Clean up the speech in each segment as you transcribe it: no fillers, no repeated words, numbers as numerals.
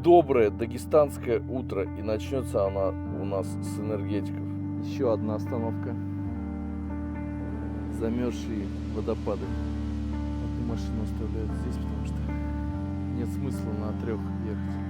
Доброе дагестанское утро, и начнется она у нас с энергетиков. Еще одна остановка. Замерзшие водопады. Одну машину оставляют здесь, потому что нет смысла на 3 ехать.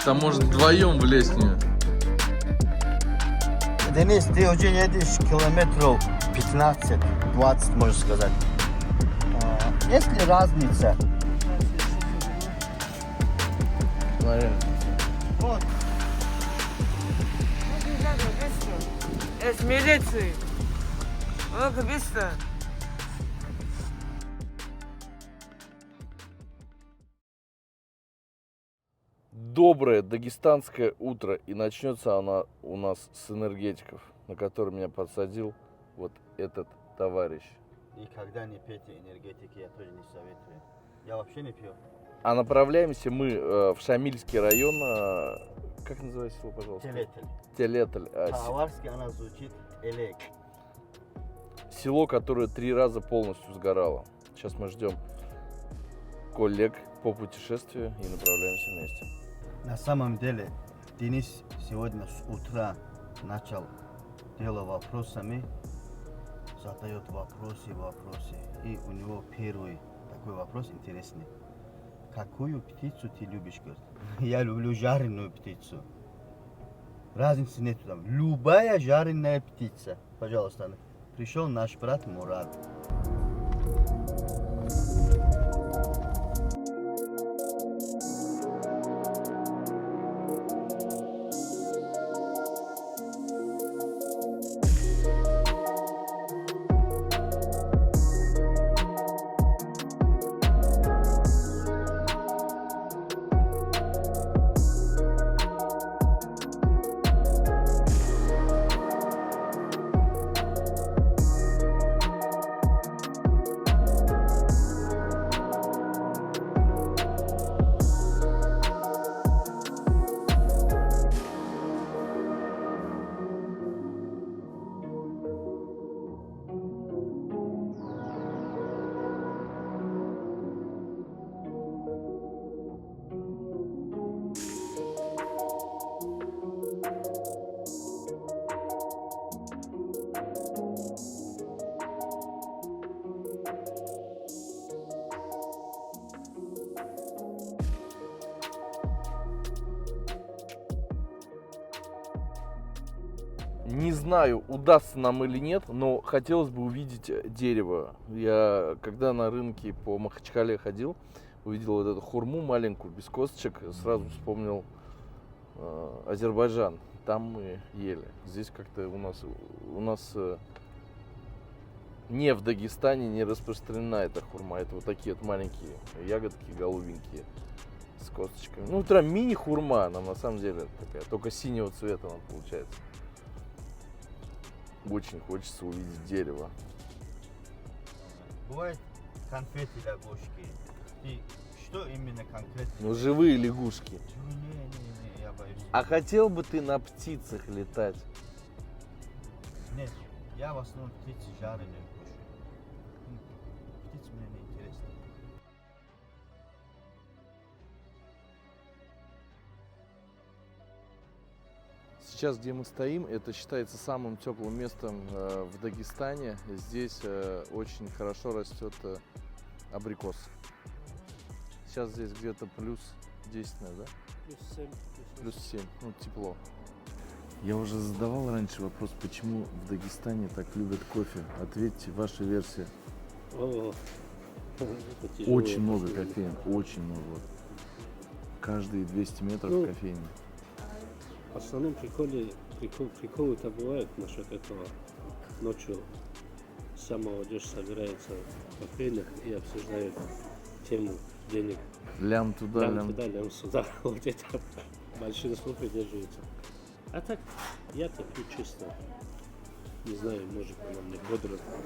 Там может вдвоем влезть в нее. Денис, ты уже едешь километров 15-20, можно сказать. Есть ли разница? Наверное. Вот. С милиции. Ну-ка, быстро. Доброе дагестанское утро, и начнется она у нас с энергетиков, на который меня подсадил вот этот товарищ. Никогда не пейте энергетики, я тоже не советую. Я вообще не пью. А направляемся мы в Шамильский район. Как называется его, пожалуйста? Телетель. Телетель. По-аварски она звучит элек. Село, которое 3 раза полностью сгорало. Сейчас мы ждем коллег по путешествию и направляемся вместе. На самом деле, Денис сегодня с утра начал дело вопросами, задает вопросы. И у него первый такой вопрос интересный. Какую птицу ты любишь, говорит? Я люблю жареную птицу. Разницы нет там. Любая жареная птица. Пожалуйста. Пришел наш брат Мурат. Не знаю, удастся нам или нет, но хотелось бы увидеть дерево. Я когда на рынке по Махачкале ходил, увидел вот эту хурму маленькую, без косточек, сразу вспомнил Азербайджан. Там мы ели. Здесь как-то у нас не в Дагестане не распространена эта хурма. Это вот такие вот маленькие ягодки голубенькие с косточками. Ну, прям мини-хурма, она на самом деле такая, только синего цвета она получается. Очень хочется увидеть дерево. Бывает конфеты лягушки. И что именно конкретно? Ну, живые лягушки. Не, я боюсь. А хотел бы ты на птицах летать? Нет, я в основном птицы жареные кушаю. Птицы мне не интересны. Сейчас, где мы стоим, это считается самым теплым местом в Дагестане. Здесь очень хорошо растет абрикос. Сейчас здесь где-то плюс 10, наверное, да? Плюс 7, ну тепло. Я уже задавал раньше вопрос, почему в Дагестане так любят кофе. Ответьте, ваша версия. Очень много кофеин, очень много. Каждые 200 метров кофейни. В основном приколы-то бывают насчет этого. Ночью вся молодежь собирается в кофейнях и обсуждает тему денег. Лям туда, лям сюда. Вот это большинство придерживается. А так, я-то пью чисто. Не знаю, может нам не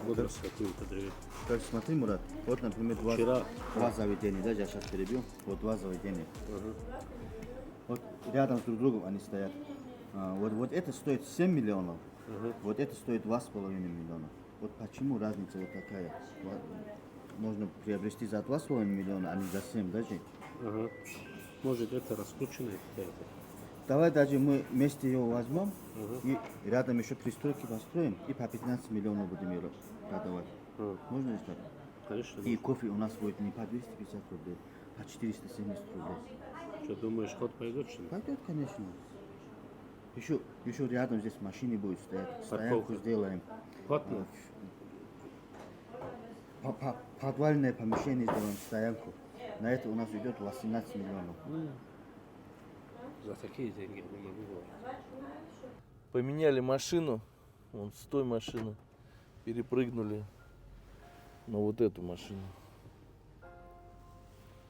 бодрость какую-то дает. Так, смотри, Мурат, вот, например, Вчера. два заведения, да, я сейчас перебью, вот два заведения. Ага. Вот рядом друг с другом они стоят. Вот это стоит 7 миллионов, вот это стоит 2,5 миллиона. Вот почему разница вот такая? Можно приобрести за 2,5 миллиона, а не за 7 даже. Ага. Может это раскрученная какая-то. Давай даже мы вместе его возьмем и рядом еще пристройки построим и по 15 миллионов будем ее продавать. Можно ли так? Конечно. И кофе у нас будет не по 250 рублей, а 470 рублей. Что, думаешь, ход пойдет, что ли? Пойдет, конечно. Еще рядом здесь машины будут стоять. Стоянку Парковка. сделаем. Платно? Подвальное помещение сделаем, стоянку. На это у нас идет 18 миллионов. За такие деньги я не могу говорить. Поменяли машину, вон с той машины, перепрыгнули на вот эту машину.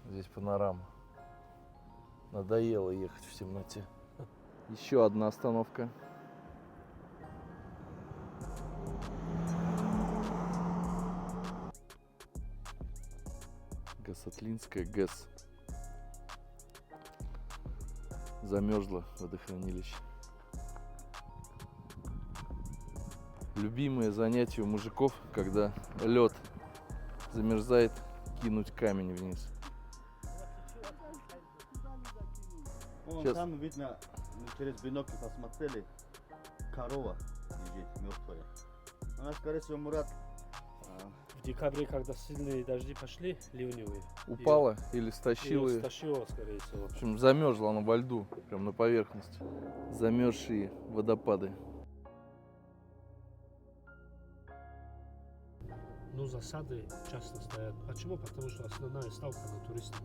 Здесь панорама. Надоело ехать в темноте. Еще одна остановка. Гасатлинская ГЭС. Замерзло водохранилище. Любимое занятие у мужиков, когда лед замерзает, кинуть камень вниз. Сейчас. Там видно, через бинокль посмотрели, корова лежит мертвая. Она, скорее всего, Мурат, В декабре, когда сильные дожди пошли, ливневые, Упала или стащила. ее стащила, скорее всего. В общем, замерзла она во льду, прям на поверхности. Замерзшие водопады. Ну, засады часто стоят. Почему? Потому что основная ставка на туристов.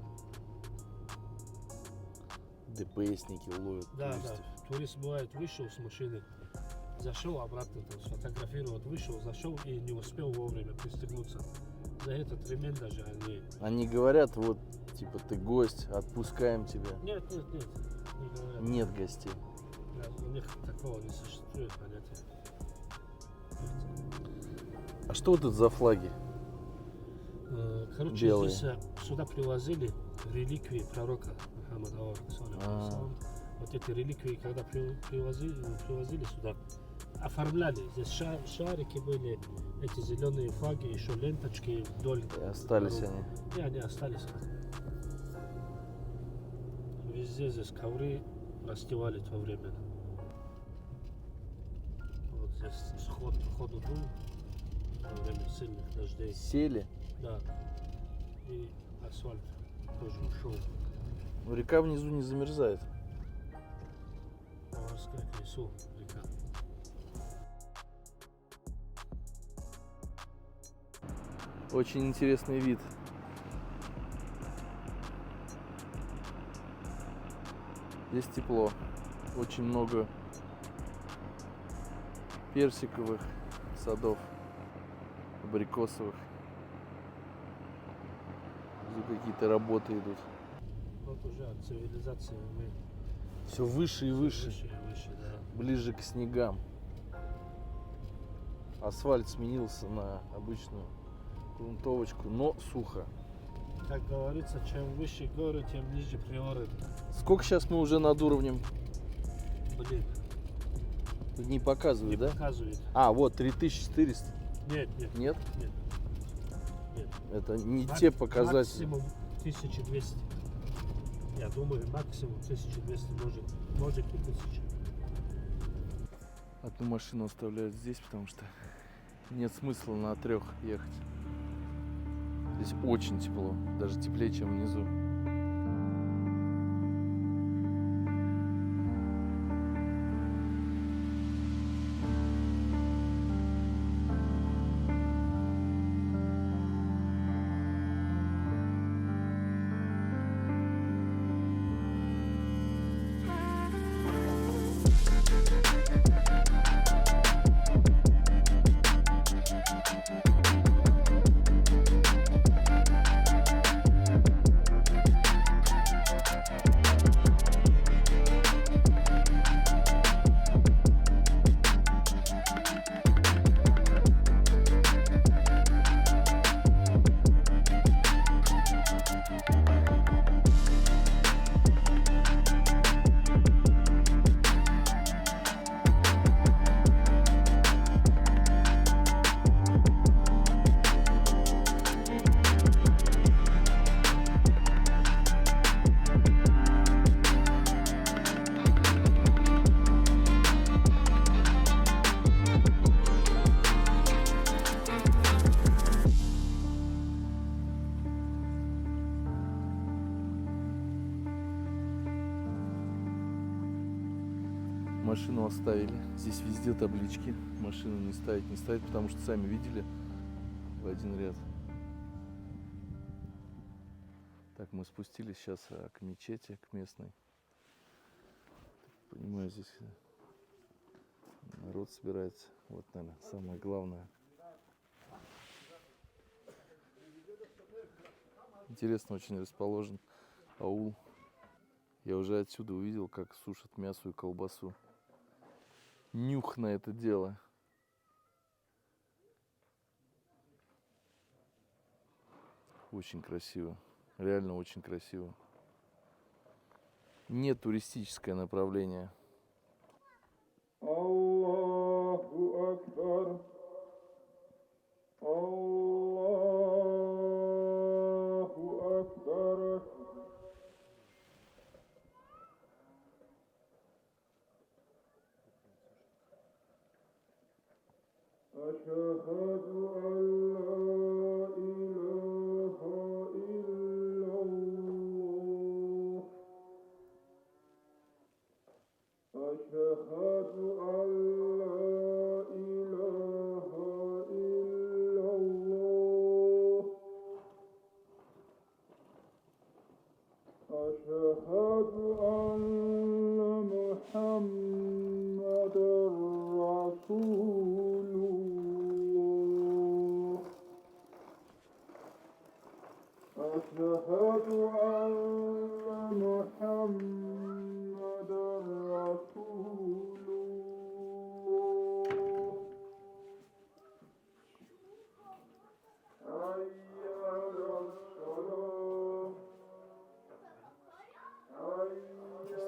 ДПСники ловят Да, туристов. да. Турист бывает, вышел с машины, зашел обратно, там, сфотографировать, вышел, зашел и не успел вовремя пристегнуться. За этот ремень даже они... Они говорят, вот, типа, ты гость, отпускаем тебя. Нет, не говорят. Нет гостей. Да, у них такого не существует понятия. А что вот это за флаги? Короче, Белые. здесь сюда привозили реликвии пророка Мухаммада. Вот эти реликвии, когда привозили сюда, оформляли. Здесь шарики были, эти зеленые флаги, еще ленточки вдоль. И остались дорог. они. Не, они остались. Везде здесь ковры расстилали в то время. Вот здесь сход походу был во время сильных дождей. Сели. Да. И асфальт тоже ушел. Но река внизу не замерзает. Поварская к лесу река. Очень интересный вид. Здесь тепло. Очень много персиковых садов, абрикосовых. Здесь какие-то работы идут. Вот уже от цивилизации мы Все выше и выше, выше и выше, да. ближе к снегам. Асфальт сменился на обычную грунтовочку, но сухо. Как говорится, чем выше горы, тем ниже приоры. Сколько сейчас мы уже над уровнем? Блин, Тут не не показывает, да? показывает. А, вот 3400. Нет, нет, Нет? нет. Нет. Это не те показатели. Максимум 1200. Я думаю, максимум 1200, может и 1000. Одну машину оставляют здесь, потому что нет смысла на 3 ехать. Здесь очень тепло, даже теплее, чем внизу. Машину оставили. Здесь везде таблички. Машину не ставить, потому что сами видели в один ряд. Так, мы спустились сейчас к мечети, к местной. Понимаю, здесь народ собирается. Вот, наверное, самое главное. Интересно очень расположен аул. Я уже отсюда увидел, как сушат мясо и колбасу. Нюх на это дело. Очень красиво. Реально очень красиво. Не туристическое направление. Аллаху Акбар. Аллаху Акбар. أشهد أن لا إله إلا الله. أشهد أن لا إله إلا الله. أشهد أن محمدا رسول الله. أشهد أن محمدا رسول الله. حي على الصلاة. حي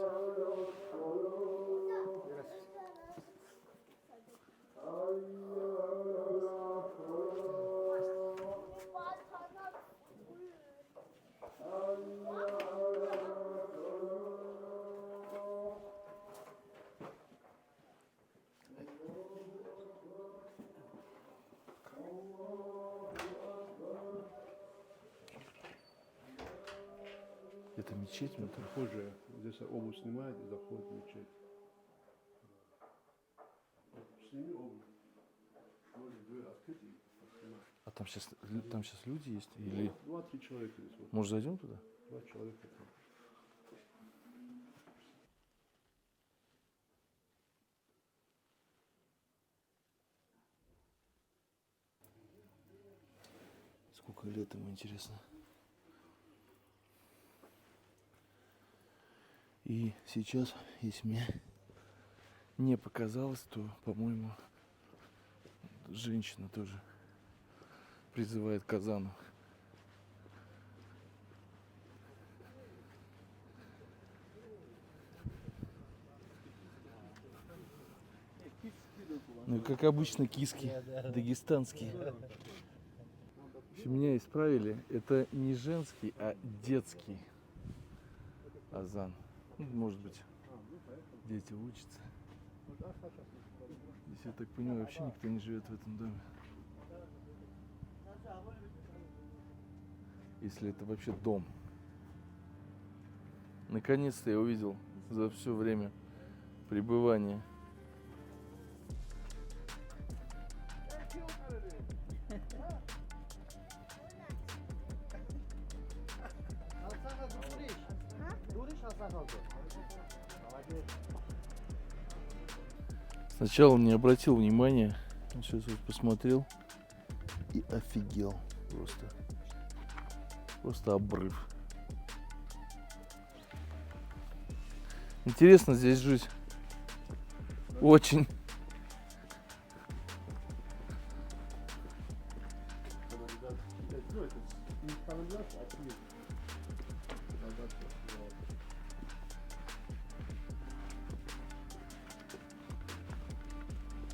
على الصلاة. حي على الصلاة. Это мечеть, мы там. Позже здесь обувь снимает и заходит в мечеть. Сними обувь. Может, дверь открыть и поснимай. А там сейчас люди есть? Или 2-3 человека здесь. Вот. может зайдем туда? 2 человека там. Сколько лет ему, интересно. И сейчас, если мне не показалось, то, по-моему, женщина тоже призывает к азану. Ну и как обычно киски дагестанские. В общем, меня исправили, это не женский, а детский азан. Ну, может быть, дети учатся. Здесь, я так понимаю, вообще никто не живет в этом доме. Если это вообще дом. Наконец-то я увидел за все время пребывания. Сначала не обратил внимания, сейчас вот посмотрел и офигел просто. Просто обрыв. Интересно здесь жить. Очень.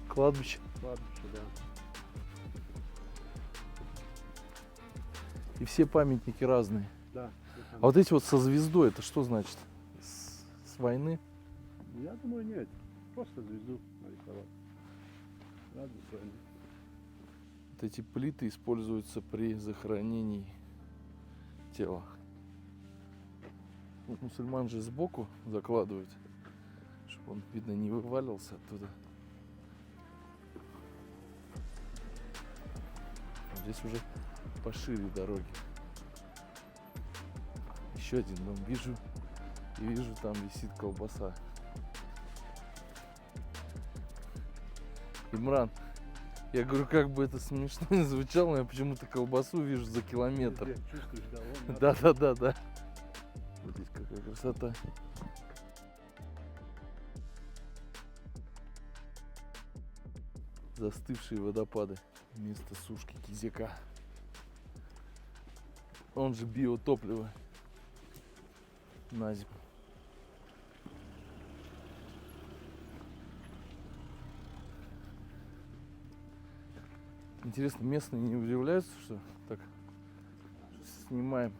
Кладбище. Кладбище, да. И все памятники разные. Да. А вот эти вот со звездой, это что значит? С войны? Я думаю, нет. Просто звезду нарисовать. Разные страны. Вот эти плиты используются при захоронении тела. Вот мусульман же сбоку закладывают, чтобы Он, видно, не вывалился оттуда. Здесь уже пошире дороги. Еще один дом вижу. И вижу, там висит колбаса. Имран, я говорю, как бы это смешно не звучало, но я почему-то колбасу вижу за километр. Везде чувствуешь, да, он надо. Да. Вот здесь какая красота. Застывшие водопады. Место сушки кизяка. Он же биотопливо. На зиму. Интересно, местные не удивляются, что так снимаем.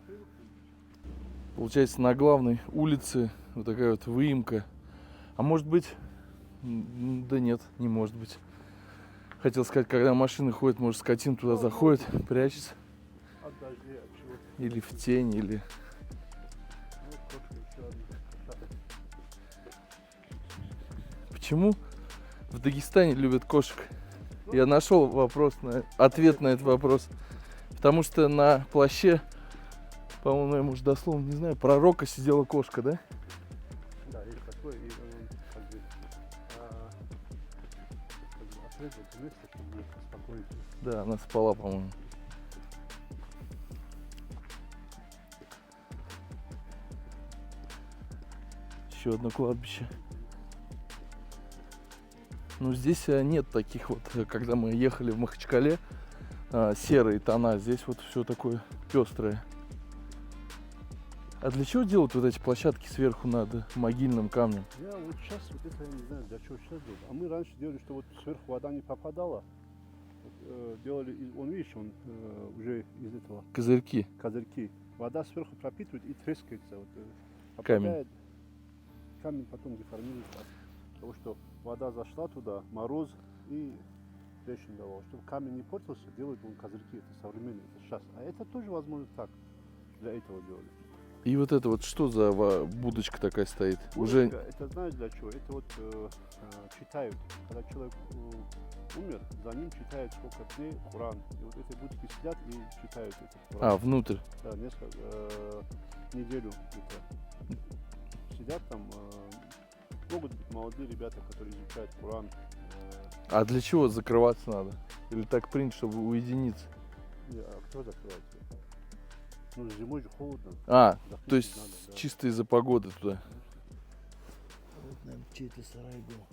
Получается, на главной улице вот такая вот выемка. А может быть, да нет, не может быть. Хотел сказать, когда машины ходят, может, скотин туда заходит, прячется. От дождей, от чего-то. Или в тень, или... Ну, кошка еще одна. Почему в Дагестане любят кошек? Я нашел ответ на этот вопрос. Потому что на плаще, по-моему, я, может, дословно не знаю, пророка сидела кошка, да? Да, есть такое, и он как бы отвлекает место, чтобы успокоиться. Да, она спала, по-моему. Еще одно кладбище. Ну, здесь нет таких вот, когда мы ехали в Махачкале, серые тона. Здесь вот все такое пестрое. А для чего делают вот эти площадки сверху над могильным камнем? Я вот сейчас, вот это я не знаю, для чего сейчас делают. А мы раньше делали, что вот сверху вода не попадала. Вот, делали, он, видишь, он уже из этого Козырьки. козырьки. Вода сверху пропитывает и трескается. Вот, Камень. попадает, камень потом деформируется. Потому что вода зашла туда, мороз и трещин давал. Чтобы камень не портился, делают он козырьки. Это современные, это сейчас. А это тоже возможно так. Для этого делали. И вот это вот что за будочка такая стоит? Уже Будочка, это знаешь для чего? Это вот читают. Когда человек умер, за ним читают сколько дней Коран. И вот эти будочки сидят и читают этот Коран. внутрь. Да, несколько неделю где-то сидят там. Могут быть молодые ребята, которые изучают Коран. А для чего закрываться надо? Или так принято, чтобы уединиться? А кто закрывается? Ну, зимой же холодно. То Закрыть есть надо, да. чисто из-за погоды туда. Вот, наверное, чей-то сарай был.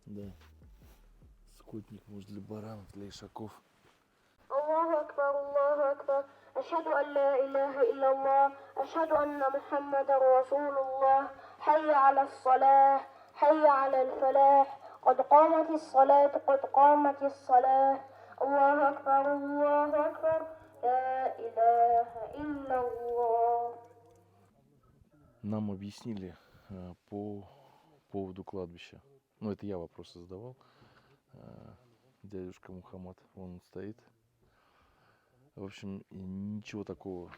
Да. Скотник, может, для баранов, для ишаков. الله أكبر الله أكبر أشهد أن لا إله إلا الله أشهد أن محمدا رسول الله حي على الصلاة حي على الفلاح قد قامت الصلاة قد قامت الصلاة الله أكبر لا إله إلا الله. Нам объяснили по поводу кладбища. Ну, это я вопросы задавал. Дядюшка Мухаммад, он стоит. В общем, ничего такого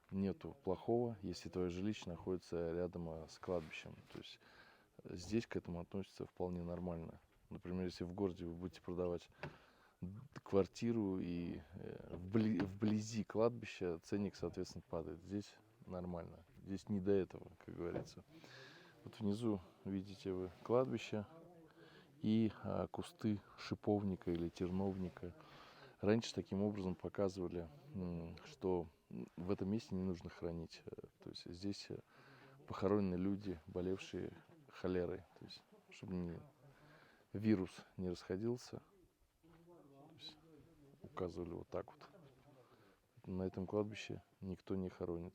нету плохого, если твое жилище находится рядом с кладбищем. То есть здесь к этому относятся вполне нормально. Например, если в городе вы будете продавать квартиру и вблизи кладбища, ценник, соответственно, падает. Здесь нормально. Здесь не до этого, как говорится. Вот внизу видите вы кладбище и кусты шиповника или терновника. Раньше таким образом показывали, что в этом месте не нужно хранить. То есть здесь похоронены люди, болевшие холерой. То есть, чтобы вирус не расходился. То есть, указывали вот так вот. На этом кладбище никто не хоронит.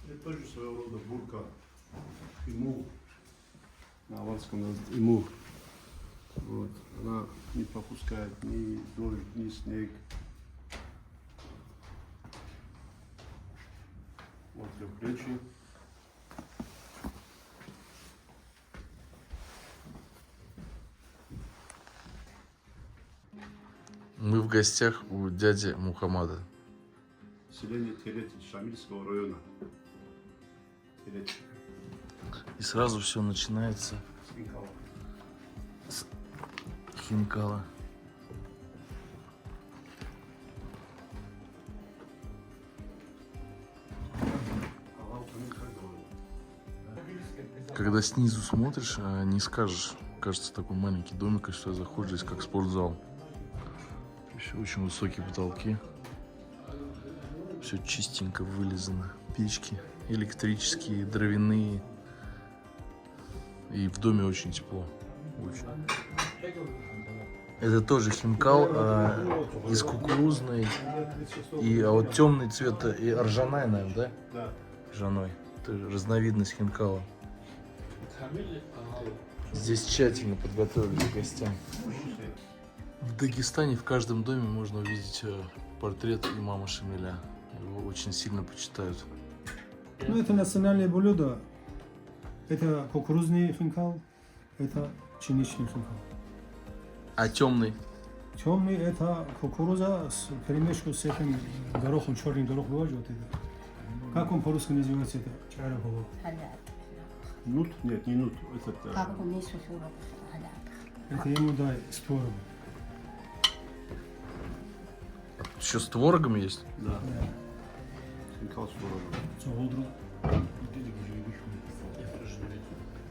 Это тоже своего рода бурка. Иму. На аванском называется иму. Вот. Она не пропускает ни дождь, ни снег. Вот трехплечие. Мы в гостях у дяди Мухаммада. Селение Терет Шамильского района. Терет. И сразу все начинается с хинкала. Когда снизу смотришь, не скажешь. Кажется, такой маленький домик, и сюда заходишь, здесь как спортзал. Еще очень высокие потолки. Все чистенько вылизано. Печки электрические, дровяные. И в доме очень тепло. Очень. Это тоже хинкал из кукурузной. А вот темный цвет и ржаная, наверное, да? Да. Ржаной. Это разновидность хинкала. Здесь тщательно подготовили к гостям. В Дагестане в каждом доме можно увидеть портрет имама Шамиля. Его очень сильно почитают. Ну, это национальное блюдо. Это кукурузный хинкал, это пшеничный хинкал. А темный? Темный это кукуруза с перемешку с этим горохом, черным горохом бывает вот это. Как он по-русски называется это? Чарахово. Нут? Нет, не нут. Это ему дай с творогом. Еще с творогом есть? Да. Хинкал с творогом.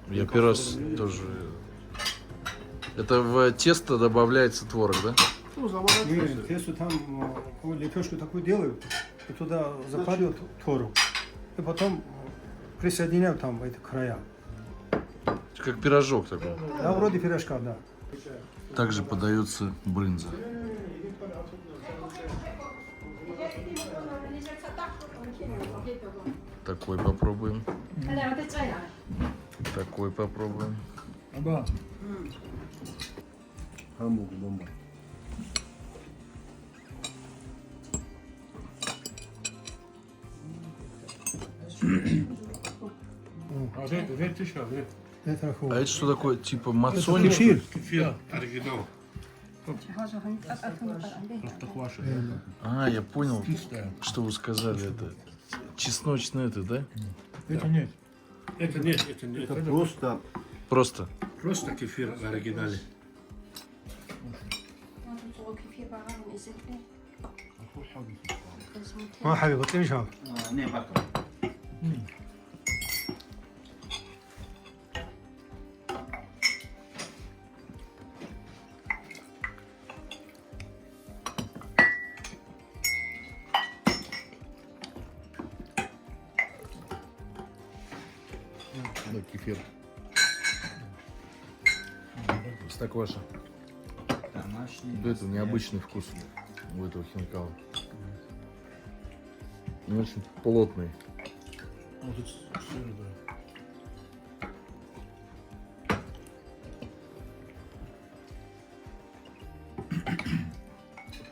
Я первый раз тоже... Это в тесто добавляется творог, да? Ну, заворачивается. Нет, тесто там лепешку такую делают, и туда закладывают творог. И потом присоединяют там эти края. Как пирожок такой. Да, вроде пирожка, да. Также подается брынза. Такой попробуем. Такой попробуем. Аба. Хамбург, бомба. Это А это что такое? Типа Это мацони? кефир. Кефир, оригинал. А, я понял, что вы сказали. Это чесночный это, да? Это нет. Это нет, это нет. Это просто Просто. Просто кефир в оригинале. ما حبيبي تمشي. Да, кефир. Простокваша. Это необычный вкус у этого хинкала. Он очень плотный.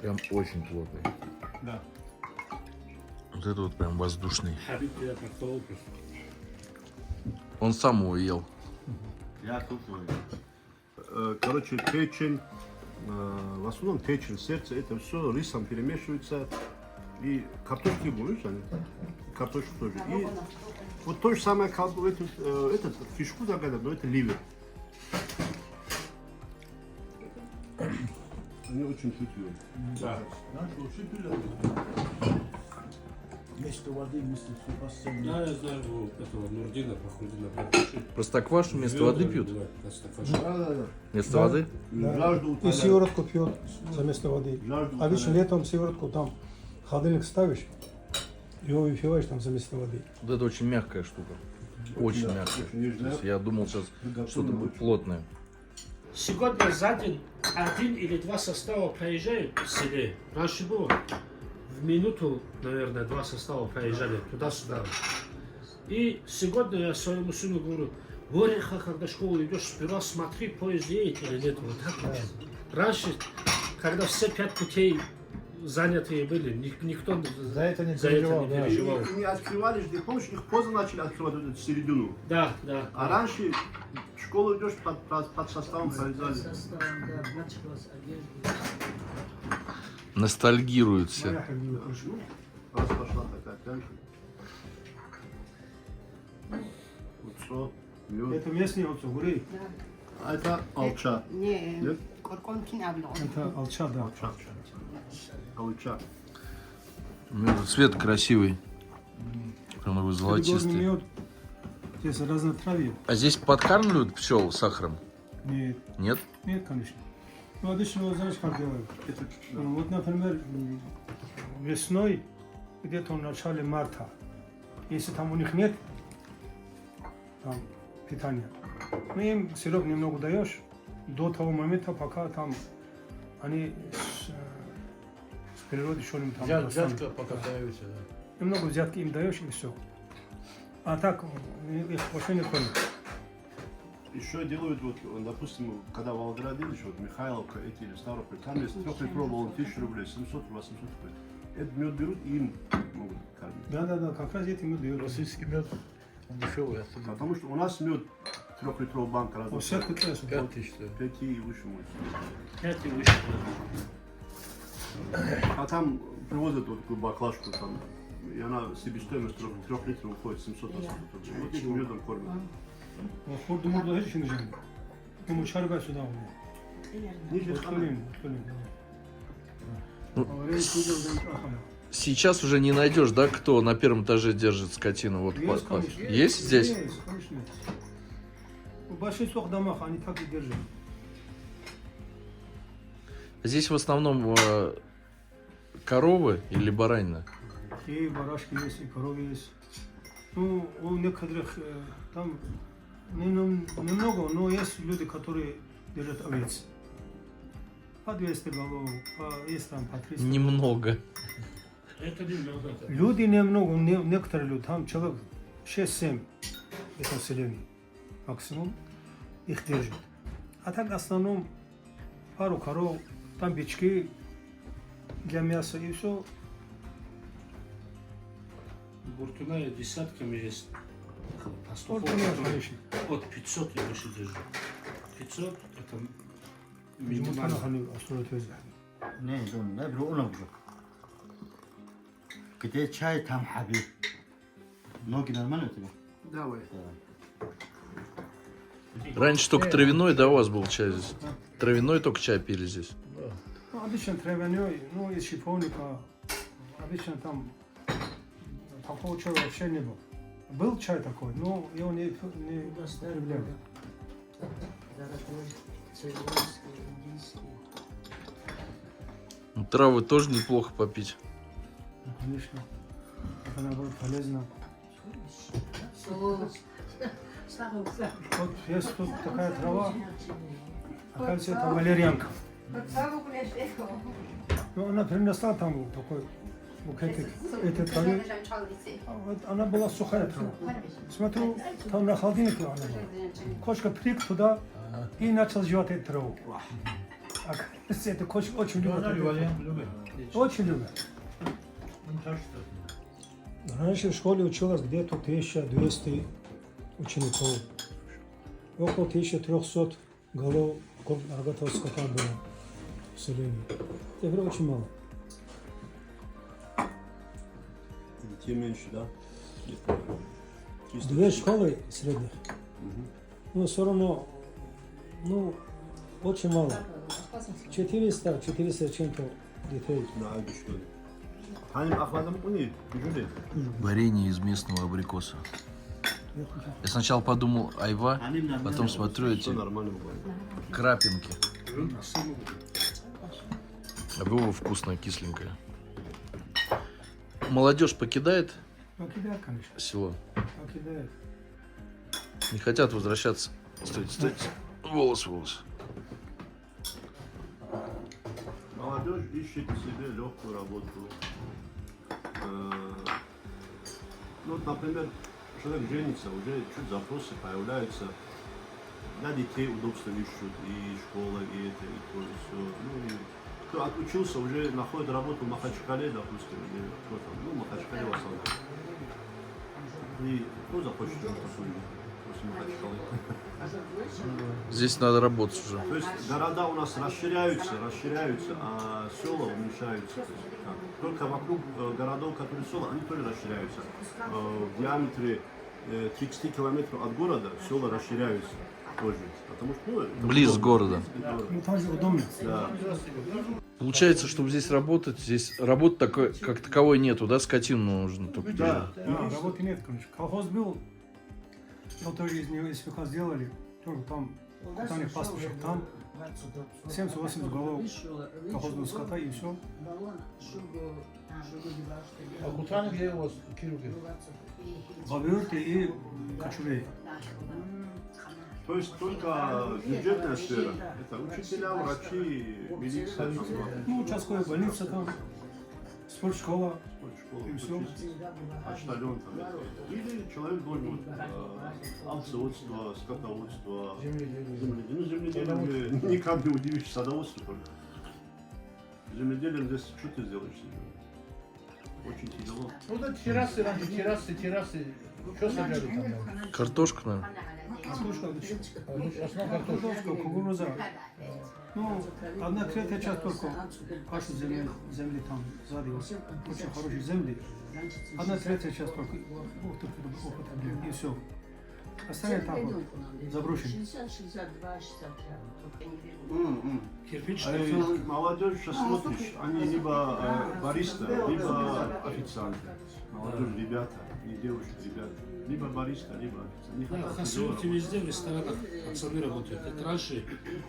Прям очень плотный. Да. Вот это вот прям воздушный. Хабиб, я как-то Он сам его ел. Я тут. Короче, печень, в основном печень, сердце, это все рисом перемешивается. И картошки будешь, они? Картошку тоже. И вот то же самое, как бы этот фишку загадали, но это ливер. Они очень чувствуют. Да. Вместо воды, вместо супа. Да, я знаю, у этого Нурдина, Пахрудина, братуши. Простоквашу вместо воды пьют? Да. Вместо воды? Жажду И утоляют. сиворотку пьет заместо воды. Жажду Обычно утоляют. летом сиворотку там в холодильник ставишь, его выпиваешь там заместо воды. Вот это очень мягкая штука. Очень Да, мягкая. очень нежная. То есть я думал сейчас что-то будет плотное. Сегодня за день 1 или 2 состава проезжают в селе. Раньше было в минуту, наверное, 2 состава проезжали туда-сюда. И сегодня я своему сыну говорю, в Орехах, когда в школу идешь, сперва смотри, поезд едет или нет. Вот так вот. Раньше, когда все 5 путей занятые были, никто За это не переживал. И не открывали, ты помнишь, их поздно начали открывать вот эту середину. Да, да. А раньше в школу идешь под составом проезжали. Ностальгируют все. Раз пошла такая тянка. Уцо, мед. Это местный отцугурей. А это алча. Не, Нет? корконкин абло. Это алча, да. Алча. Алча. Цвет красивый. Прям такой Перегорный золотистый. мед. Здесь разнотравье. А здесь подкармливают пчел сахаром? Нет, Нет? нет, конечно. Ну, обычно, вот знаешь, как делают? Вот, например, весной, где-то в начале марта, если там у них нет там, питания, ну, им сироп немного даешь до того момента, пока там они с природы что-нибудь там достанут. пока появится, да. Немного взятки им даешь и все. А так их вообще не кормят. Еще делают, вот, допустим, когда в Волгограде, еще вот Михайловка, эти или Ставрополь, там есть 3-литровый, он 1000 рублей, 700, 800 рублей. Этот мед берут и им могут кормить. Да, как раз эти мед дают. Российский мед, он дешевый, отсюда. Потому что у нас мед 3-литровый банк У разных. всех пытаются. 5000 стоит. 5 и выше может. 5 и выше. А там привозят вот такую баклажку, там, и она себестоимость 3 литров уходит 700-800 рублей. Вот этим медом кормят. Хурду мурду hiç şimdi canım. Ему чарга сюда у меня. Ниже Открылим. Сейчас уже не найдешь, да, кто на первом этаже держит скотину? Вот Есть, конечно. Есть здесь? Есть, конечно. В большинстве домах они так и держат. Здесь в основном коровы или баранина? И барашки есть, и коровы есть. Ну, у некоторых там немного, но есть люди, которые держат овец. По 200 голов, есть там по 300. Немного. Это немного. Люди немного, некоторые люди, там человек 6-7 это население максимум их держат. А так в основном пару коров, там бички для мяса и все. Буртуна десятками есть. Вот, конечно. От 500 и выше держу. 500 это Минимально. минимально. Не, не, бро, где чай, там хабиб. Ноги нормально у тебя? Давай. Раньше только травяной, да, у вас был чай здесь? Травяной только чай пили здесь? Ну, обычно травяной, ну, из шиповника, обычно там такого чая вообще не было. Был чай такой, но его не употребляли. Ну, травы тоже неплохо попить. Ну, конечно, это наоборот полезно. Вот есть тут такая трава, оказывается, это валерьянка. Ну, она принесла там такой букетик этой травы. Вот она была сухая трава. Смотрю, там на холодильнике она была. Кошка прыг туда и начал жевать эту траву. Оказывается, эта кошка очень любит эту траву. Очень любит. Раньше в школе училось где-то 1200 учеников. Около 1300 голов рогатого скота было в селении. Теперь очень мало. Тем меньше, да? Две школы средних. Но все равно, ну, очень мало. 400 чем-то детей. Да, это что ли? Hani akvadan bu ne? Gücü Варенье из местного абрикоса. Я сначала подумал айва, потом смотрю эти нормально было. крапинки. А было вкусное, кисленькое. Молодежь покидает Покидает, конечно. село? Покидает. Не хотят возвращаться. Стойте. Волос. Молодежь ищет себе легкую работу. Ну, вот, например, человек женится, уже чуть запросы появляются. На детей удобства ищут, и школа, и это, и то, и все. Ну, и кто отучился, уже находит работу в Махачкале, допустим, или кто там, ну, Махачкале в основном. И кто захочет на такую после Махачкалы? здесь надо работать уже. То есть города у нас расширяются, а села уменьшаются. То есть, только вокруг городов, которые села, они тоже расширяются. В диаметре 30 километров от города села расширяются тоже. Потому что, ну, это Близ удобно. города. Да. Ну, там же удобно. Да. Получается, чтобы здесь работать, здесь работы такой, как таковой нету, да? Скотину нужно только Да. держать. Да, работы нет, конечно. Колхоз был, но тоже из него СПХ сделали, тоже там, кутаных пастбищах, там 70-80 голов колхозного скота и все. А куда где у вас Кируги? Боберки и кочурей. То есть только бюджетная сфера. Это учителя, врачи, милиция. Там, Ну, участковая больница там, спортшкола школа, и все. почтальон там. Или человек должен вот, овцеводство, скотоводство, земледелие. Ну, земледелие никак не удивишь, садоводство только. Земледелием здесь что ты сделаешь? Очень тяжело. Ну да, террасы, раньше террасы. Что сажали там? Картошка, наверное. Картошка, Основная картошка. картошка, кукуруза. Ну, 1/3 часть только кашу земли там сзади, очень хорошие земли. 1/3 часть только употребляем, и все. Остальное так вот, заброшено. Кирпичный. Молодежь сейчас смотришь, они либо бариста, либо официанты. Молодежь, ребята, не девушки, ребята. Либо бариста, либо официант. Не Да, в хватает Хасиуте здорово. везде в ресторанах пацаны работают. Это раньше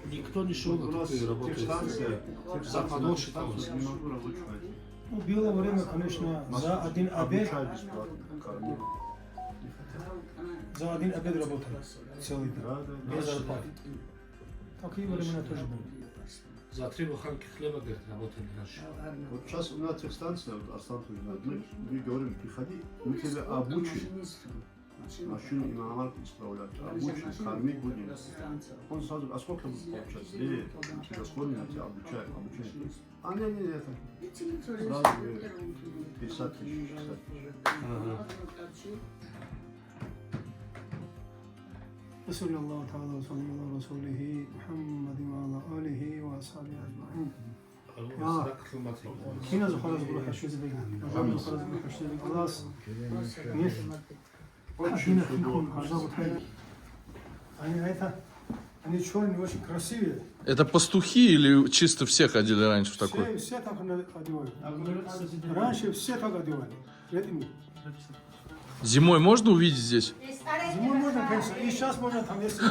никто не шел Вот у на нас такую работу. техстанция, Западоши там. не могу рабочую найти. Ну, в белое время, конечно, за один обед, Обучают бесплатно, кормят. за один обед работали целый день, Да, да, без да. зарплаты. Такие времена тоже были. За 3 буханки хлеба, говорит, работали раньше. Вот сейчас у нас техстанция, вот Аслан тоже знает, мы говорим, приходи, мы тебя обучим, машину и иномарку исправлять, обучим, кормить будем. Он сразу, а сколько будет получать? Тебя кормим, тебя обучаем, обучаем. А не, это сразу 50 тысяч, 60 тысяч. وصلى الله تعالى وسلم على رسوله محمد وعلى آله وأصحابه أجمعين. Kina zuharaz buru haşiz began. Zuharaz buru haşiz began. Alas. Нет. Один хикун хажабут хай. Они черные, очень красивые. Это пастухи или чисто все ходили раньше в такой? Все так одевали. Раньше все так одевали. Летом. Зимой можно увидеть здесь? Зимой можно, конечно. И сейчас можно там, если...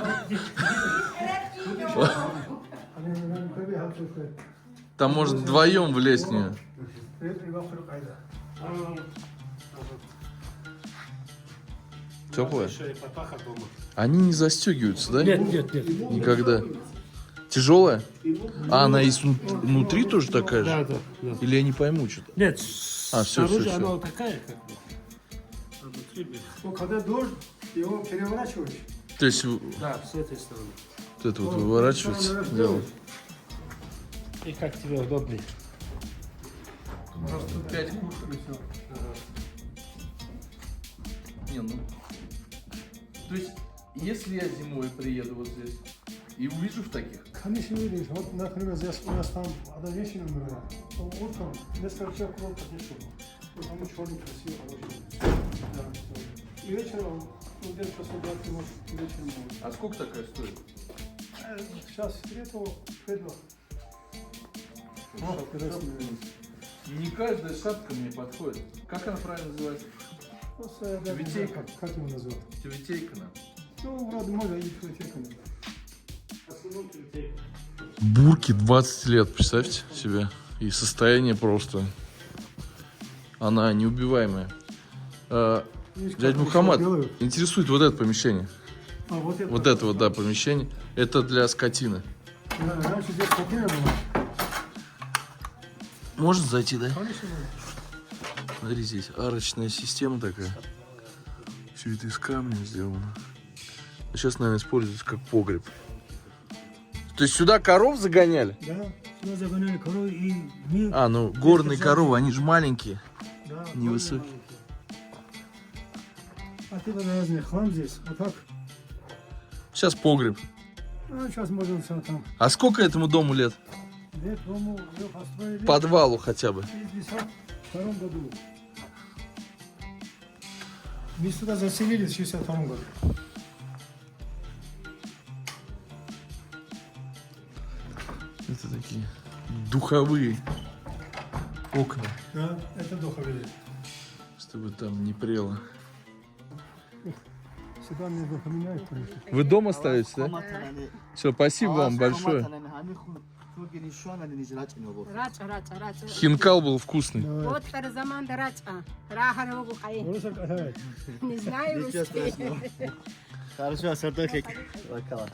Там можно вдвоем влезть в нее. Теплая? Они не застегиваются, да? Нет. Никогда. Тяжелая? А она и внутри тоже такая же? Да. Или я не пойму что-то? Нет, всё. снаружи она вот такая, как бы. Ну, когда дождь, его переворачиваешь. То есть Да, с этой стороны. вот это вот выворачивается, делать. И как тебе удобнее? У нас тут 5 кушек и все. Не, ну. То есть, если я зимой приеду вот здесь и увижу в таких, Конечно, видишь, вот, например, здесь у нас там одна женщина умерла. Утром несколько человек кровь поднесло. Потому что черный красивый, хороший. И вечером, ну, где-то часов 20, может, вечером будет. а сколько такая стоит? Сейчас это Федор. Не каждая шапка мне подходит. Как она правильно называется? Тюбетейка. Как его назвать? Тюбетейка, наверное. Ну, вроде можно и тюбетейка. Бурке 20 лет, представьте себе. И состояние просто... Она неубиваемая. Дядя Мухаммад, интересует вот это помещение. Вот это вот, да, помещение. Это для скотины. Да, раньше здесь скотина была. Можно зайти, да? Конечно, Смотри, здесь арочная система такая. Все это из камня сделано. А сейчас, наверное, используется как погреб. То есть сюда коров загоняли? да, сюда загоняли коровы и мы... А, ну горные коровы, они же маленькие, Да, невысокие. А ты разный хлам здесь, а так Сейчас погреб. Ну, сейчас можем все там. А сколько этому дому лет? Лет дому ее построили Подвалу хотя бы. в 1962 году. Мы сюда заселились в 1962 году. Это такие духовые окна, Да, это духовые. чтобы там не прело. Сюда мне поменяют, конечно. Вы дома ставите, да? Все, спасибо вам большое. Хинкал был вкусный. Давай. Не знаю русский. Хорошо, сардокик. Лакала.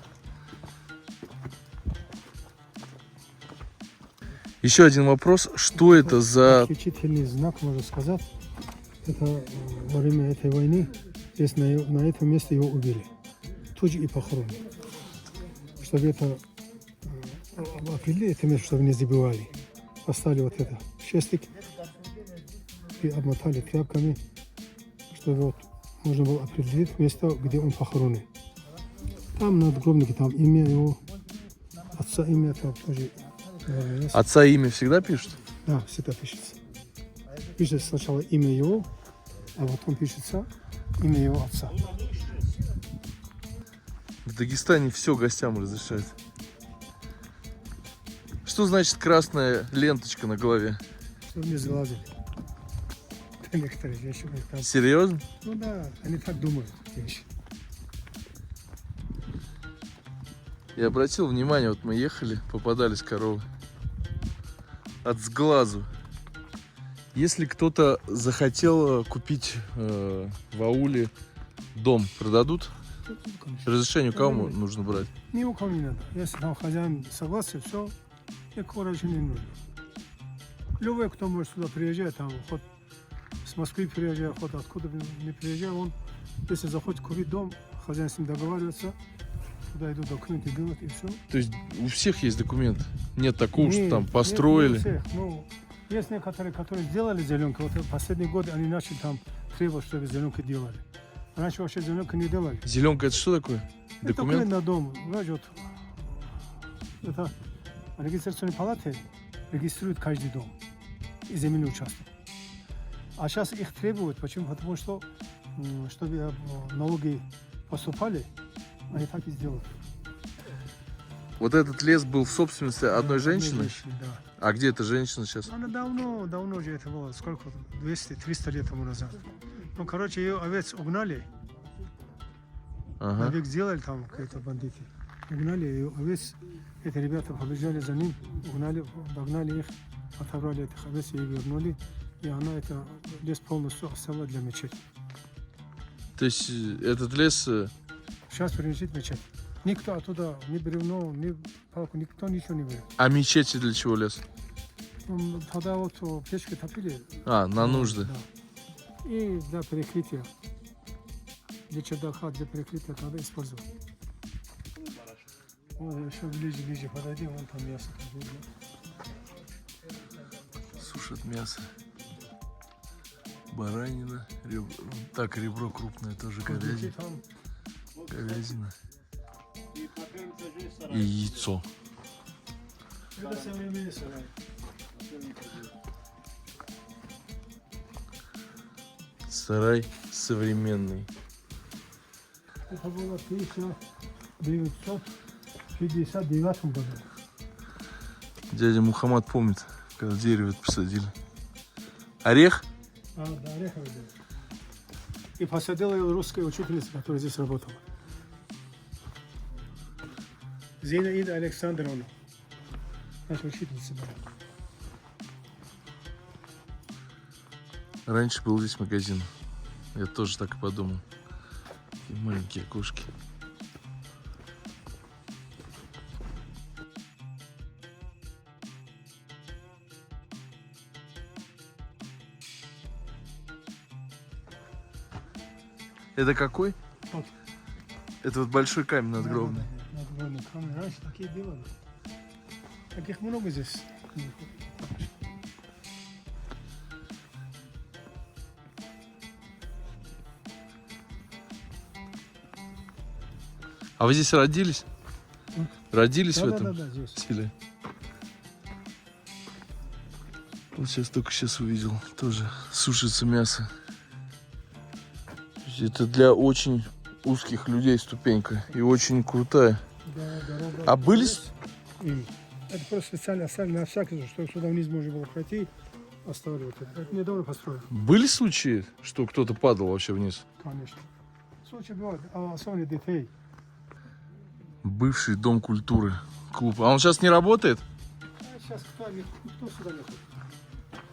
Еще один вопрос. Что это за... Отличительный знак, можно сказать. Это во время этой войны здесь на этом месте его убили. Тут же и похоронили. Чтобы это определили это место, чтобы не забывали. Поставили вот это шестик и обмотали тряпками, чтобы вот можно было определить место, где он похоронен. Там на надгробнике, там имя его, отца имя, там тоже есть. Отца имя всегда пишут? Да, всегда пишется. Пишется сначала имя его, а потом пишется имя его отца. В Дагестане все гостям разрешают. Что значит красная ленточка на голове? Чтобы не сглазили. Некоторые вещи. Там. Серьезно? Ну да, они так думают. Вещи. Я обратил внимание, вот мы ехали, попадались коровы. От сглазу. Если кто-то захотел купить в ауле дом, продадут? Разрешение у кого нужно брать? Ни у кого не надо. Если там хозяин согласен, все, никакого разрешения не нужно. Любой, кто может сюда приезжать, там, хоть с Москвы приезжает, хоть откуда не приезжает, он, если захочет купить дом, хозяин с ним договаривается, туда идут документы, берут и все. То есть у всех есть документ? Нет такого, что Нет, там нет, построили? не у всех. Ну, есть некоторые, которые сделали зеленку. Вот в последние годы они начали там требовать, чтобы зеленку делали. Раньше вообще зеленку не делали. Зеленка это что такое? Это Документ? документ на дом. Знаете, вот, это регистрационные палаты регистрируют каждый дом и земельный участок. А сейчас их требуют. Почему? Потому что, чтобы налоги поступали, они так и сделают. Вот этот лес был в собственности одной женщины? Да. А где эта женщина сейчас? Она давно же это было, сколько, 200-300 лет тому назад. Ну, короче, ее овец угнали, Ага. навек сделали там какие-то бандиты. Угнали ее овец, эти ребята побежали за ним, угнали, догнали их, отобрали этих овец и вернули. И она это лес полностью оставила для мечети. То есть этот лес... Сейчас принадлежит мечеть. Никто оттуда, ни бревно, ни палку, никто ничего не берет. А мечети для чего лес? Тогда вот печки топили. А, на нужды. Да. И для перекрытия. Для чердака, для перекрытия тогда использовать. Вот еще ближе подойди, вон там мясо. Сушат мясо. Баранина. Так, ребро крупное, тоже говядина. Говядина. И яйцо. Это современный сарай. Сарай современный. Это было в 1959 году. Дядя Мухаммад помнит, когда дерево это посадили. Орех? Да, ореховый был. И посадила его русская учительница, которая здесь работала. Зинаида Александровна. Наша учительница была. Раньше был здесь магазин. Я тоже так и подумал. Такие маленькие окошки. Это какой? Вот. Это вот большой камень надгробный. Надгробный камень. Раньше такие делали. Таких много здесь. А вы здесь родились? Вот. Родились в Да, этом здесь. селе? Вот сейчас только сейчас увидел. Тоже сушится мясо. Это для очень узких людей ступенька. И очень крутая. Да, дорога. А были... Это просто специально оставили на всякий случай, чтобы сюда вниз можно было пройти. Оставили вот это. Это недавно построили, Были случаи, что кто-то падал вообще вниз? конечно. Случаи бывают, а особенно детей. Бывший дом культуры. Клуб. А он сейчас не работает? А сейчас кто сюда не ходит?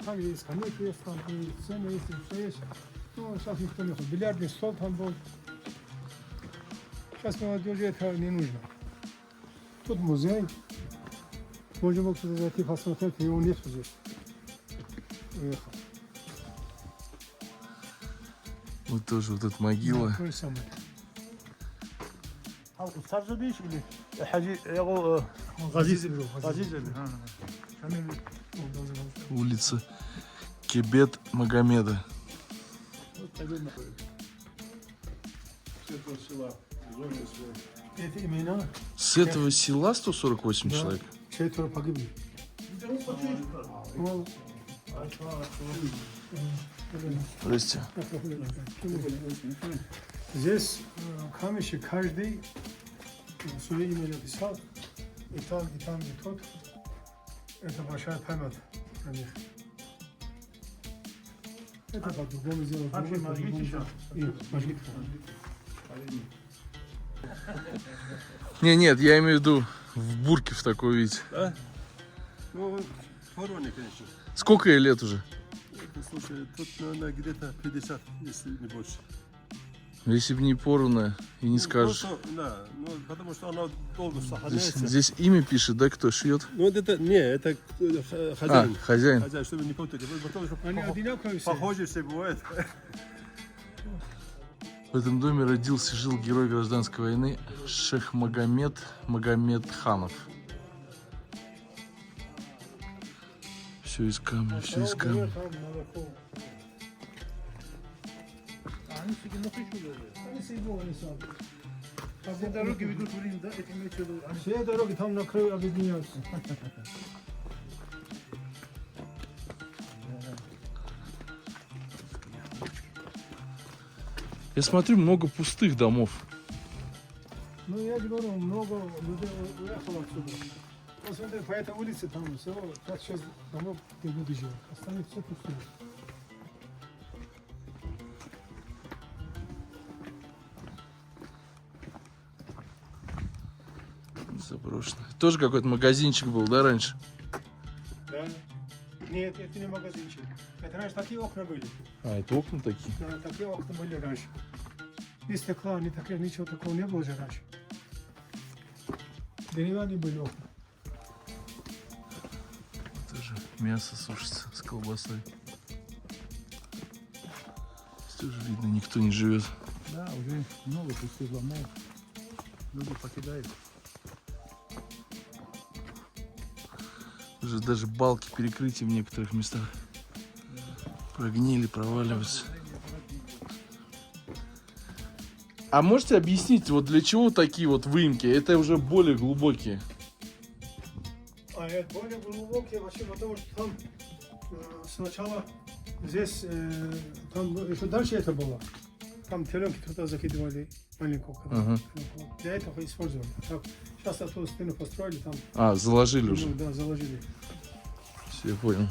Там есть скамейки, есть там, и цены есть, и все есть. Ну, сейчас никто не ходит. Бильярдный стол там был. Сейчас молодежи это не нужно. Тут музей. Можно было туда зайти посмотреть, его нет здесь. Уехал. Вот тоже вот эта могила. Такой самый. استاذ بيش اللي حاجي يقول غزيز غزيز Улица Кебет Магомеда. Это имена С этого села 148 Да. человек? 4 погибли. Ну, Здрасте. здесь камешек каждый свое имя написал. И там, и тот. Это большая память про них. Это по-другому сделать. Нет, я имею в виду в бурке в такой виде. Ну, вороне, конечно. Сколько ей лет уже? Слушай, тут, наверное, где-то 50, если не больше. Если бы не порванная и не скажешь. Да, ну, потому что она долго Здесь, сохраняется. здесь имя пишет, да, кто шьет? Ну, вот это, не, это хозяин. Хозяин. Хозяин, чтобы не путать. Потому что Они одинаковые все. похожие все бывают. В этом доме родился и жил герой гражданской войны Шех Магомед Магомедханов. Все из камня, все из камня. Все дороги ведут в Рим, да? Это имеется в виду. Все дороги там на краю объединяются. Я смотрю, много пустых домов. Ну, я же говорю, много людей уехало отсюда. Посмотри, по этой улице там всего 5-6 домов, где люди живут. Остальные все пустые. Заброшено. Тоже какой-то магазинчик был, да, раньше? Да. Нет, это не магазинчик. Это раньше такие окна были. А, это окна такие? Да, такие окна были раньше. Ни стекла, ни таких, ничего такого не было же раньше. Деревянные были окна. Тоже мясо сушится с колбасой. Здесь тоже видно, никто не живет. Да, уже много пустых домов. Люди покидают. Уже даже балки перекрытия в некоторых местах прогнили, проваливаются. А можете объяснить, вот для чего такие вот выемки? Это уже более глубокие. А это более глубокие вообще, потому что там сначала здесь, там еще дальше это было. Там теленки туда закидывали маленькую. Ага. Для этого использовали. Так, сейчас эту стену построили, там А, заложили уже. да, заложили. Все, я понял.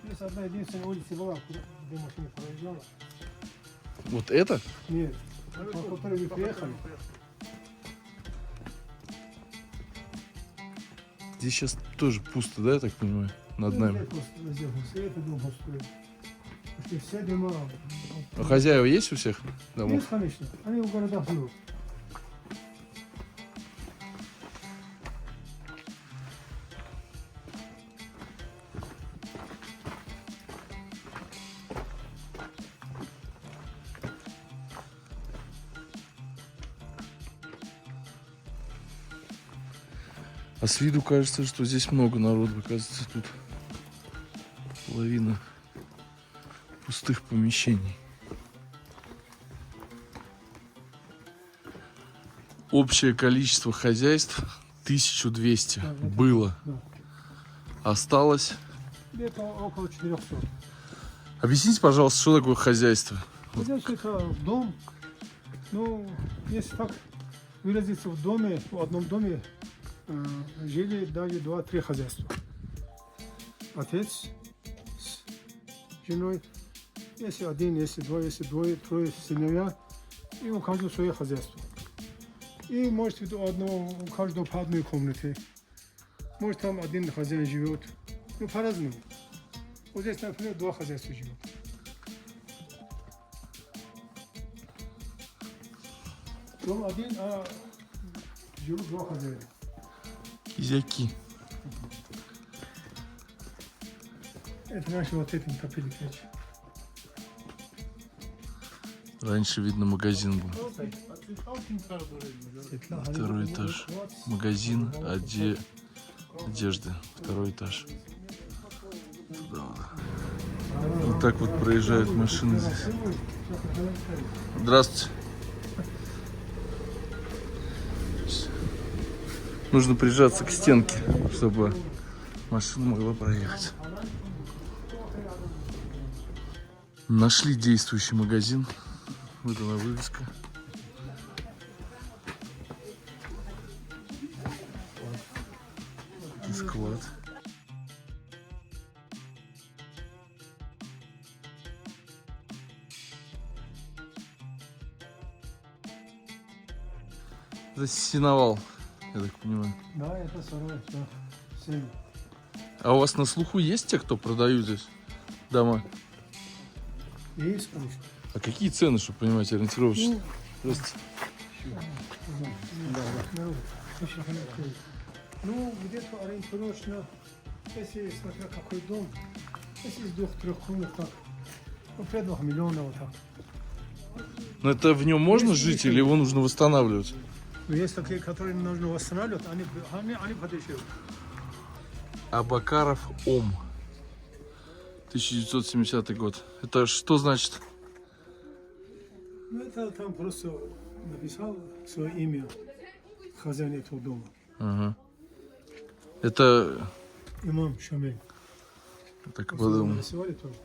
Здесь одна единственная улица была, где машина проезжала. Вот это? Нет, по которой вы приехали. Здесь сейчас тоже пусто, да, я так понимаю, над нами? Все это дом построили. Почти все дома. А хозяева есть у всех домов? Есть, конечно. Они в городах живут. А с виду кажется, что здесь много народу. Оказывается, тут половина пустых помещений. Общее количество хозяйств 1200 было. Осталось. Где-то около 400. Объясните, пожалуйста, что такое хозяйство? Хозяйство это дом. Ну, если так выразиться, в доме, в одном доме жили даже 2-3 хозяйства. Отец с женой, если один, если два, если двое, трое сыновья, и у каждого свое хозяйство. И может у каждого по одной комнате. Может там один хозяин живет. Ну, по-разному. Вот здесь, например, 2 хозяйства живут. Дом один, а живут 2 хозяина. Кизяки. Это наши вот этим топили печь. Раньше, видно, магазин был. Второй этаж. Магазин одежды. Второй этаж. Туда вот. Вот так вот проезжают машины здесь. Здравствуйте. Нужно прижаться к стенке, чтобы машина могла проехать. Нашли действующий магазин. Вот она вывеска. И склад. Это сеновал, я так понимаю. Да, это сарай, да. 7. А у вас на слуху есть те, кто продают здесь дома? Есть, конечно. А какие цены, чтобы понимать, ориентировочно? Здравствуйте. Ну, где-то ориентировочно, если смотря какой дом, если из 2-3 комнат, так, ну, 2 миллиона вот так. Но это в нем можно жить или его нужно восстанавливать? Но есть такие, которые нужно восстанавливать, они подешевле. Абакаров Ом. 1970 год. Это что значит? Ну, это там просто написал свое имя хозяин этого дома. Ага. Это... Имам Шамиль. Так подумал. Нарисовали тоже.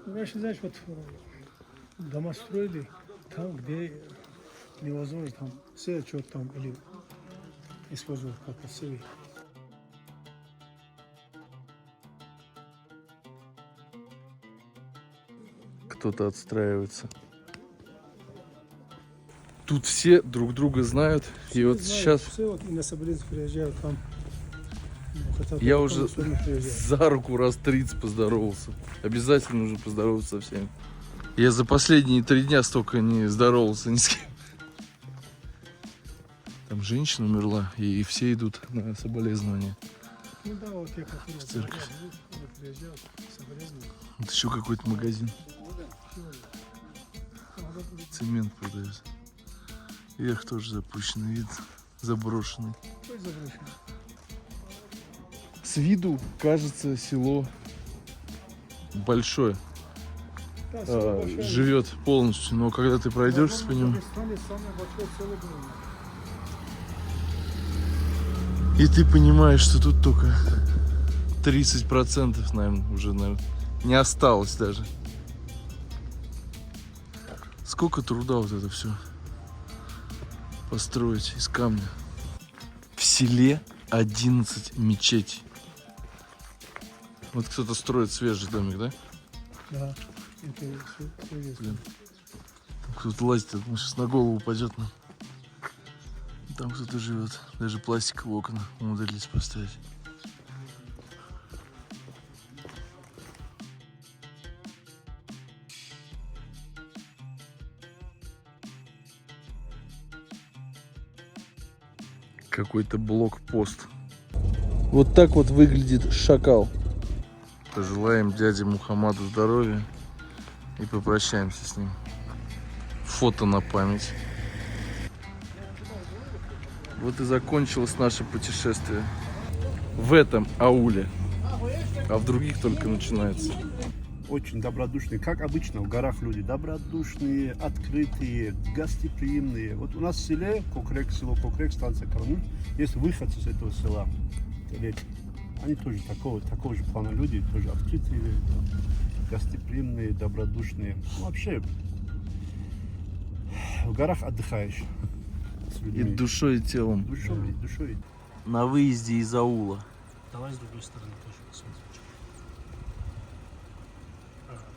Раньше, знаешь, вот дома строили там, где невозможно, там все что-то там или использовать как-то все. Кто-то отстраивается. Тут все друг друга знают. И вот сейчас Все вот и на Соболинск приезжают там. я уже за руку раз 30 поздоровался. Обязательно нужно поздороваться со всеми. Я за последние 3 дня столько не здоровался ни с кем. Там женщина умерла, и все идут на соболезнования. Ну да, вот те, которые В церковь. приезжают, соболезнования. Вот еще какой-то магазин. Цемент продается. Верх тоже запущенный вид, заброшенный. Ой, заброшенный. С виду кажется село большое, Да, село большое. живет полностью, но когда ты пройдешься по нему, Дагестане самое большое село было. и ты понимаешь, что тут только 30%, наверное, уже, не осталось даже. Сколько труда вот это все построить из камня. В селе 11 мечетей. Вот кто-то строит свежий домик, да? Да, это все есть. Блин. Кто-то лазит, он сейчас на голову упадет нам. Там кто-то живет. Даже пластиковые окна умудрились поставить. Какой-то блокпост. Вот так вот выглядит шакал. Пожелаем дяде Мухаммаду здоровья и попрощаемся с ним. Фото на память. Вот и закончилось наше путешествие. В этом ауле. А в других только начинается. Очень добродушные, как обычно в горах люди. Добродушные, открытые, гостеприимные. Вот у нас в селе Кокрек, село Кокрек, станция Карамуль, есть выходцы с этого села. Они тоже такого же плана люди, тоже открытые, гостеприимные, добродушные. Ну, вообще, в горах отдыхаешь с И людьми. душой, и телом. Душой. На выезде из аула. Давай с другой стороны тоже посмотрим.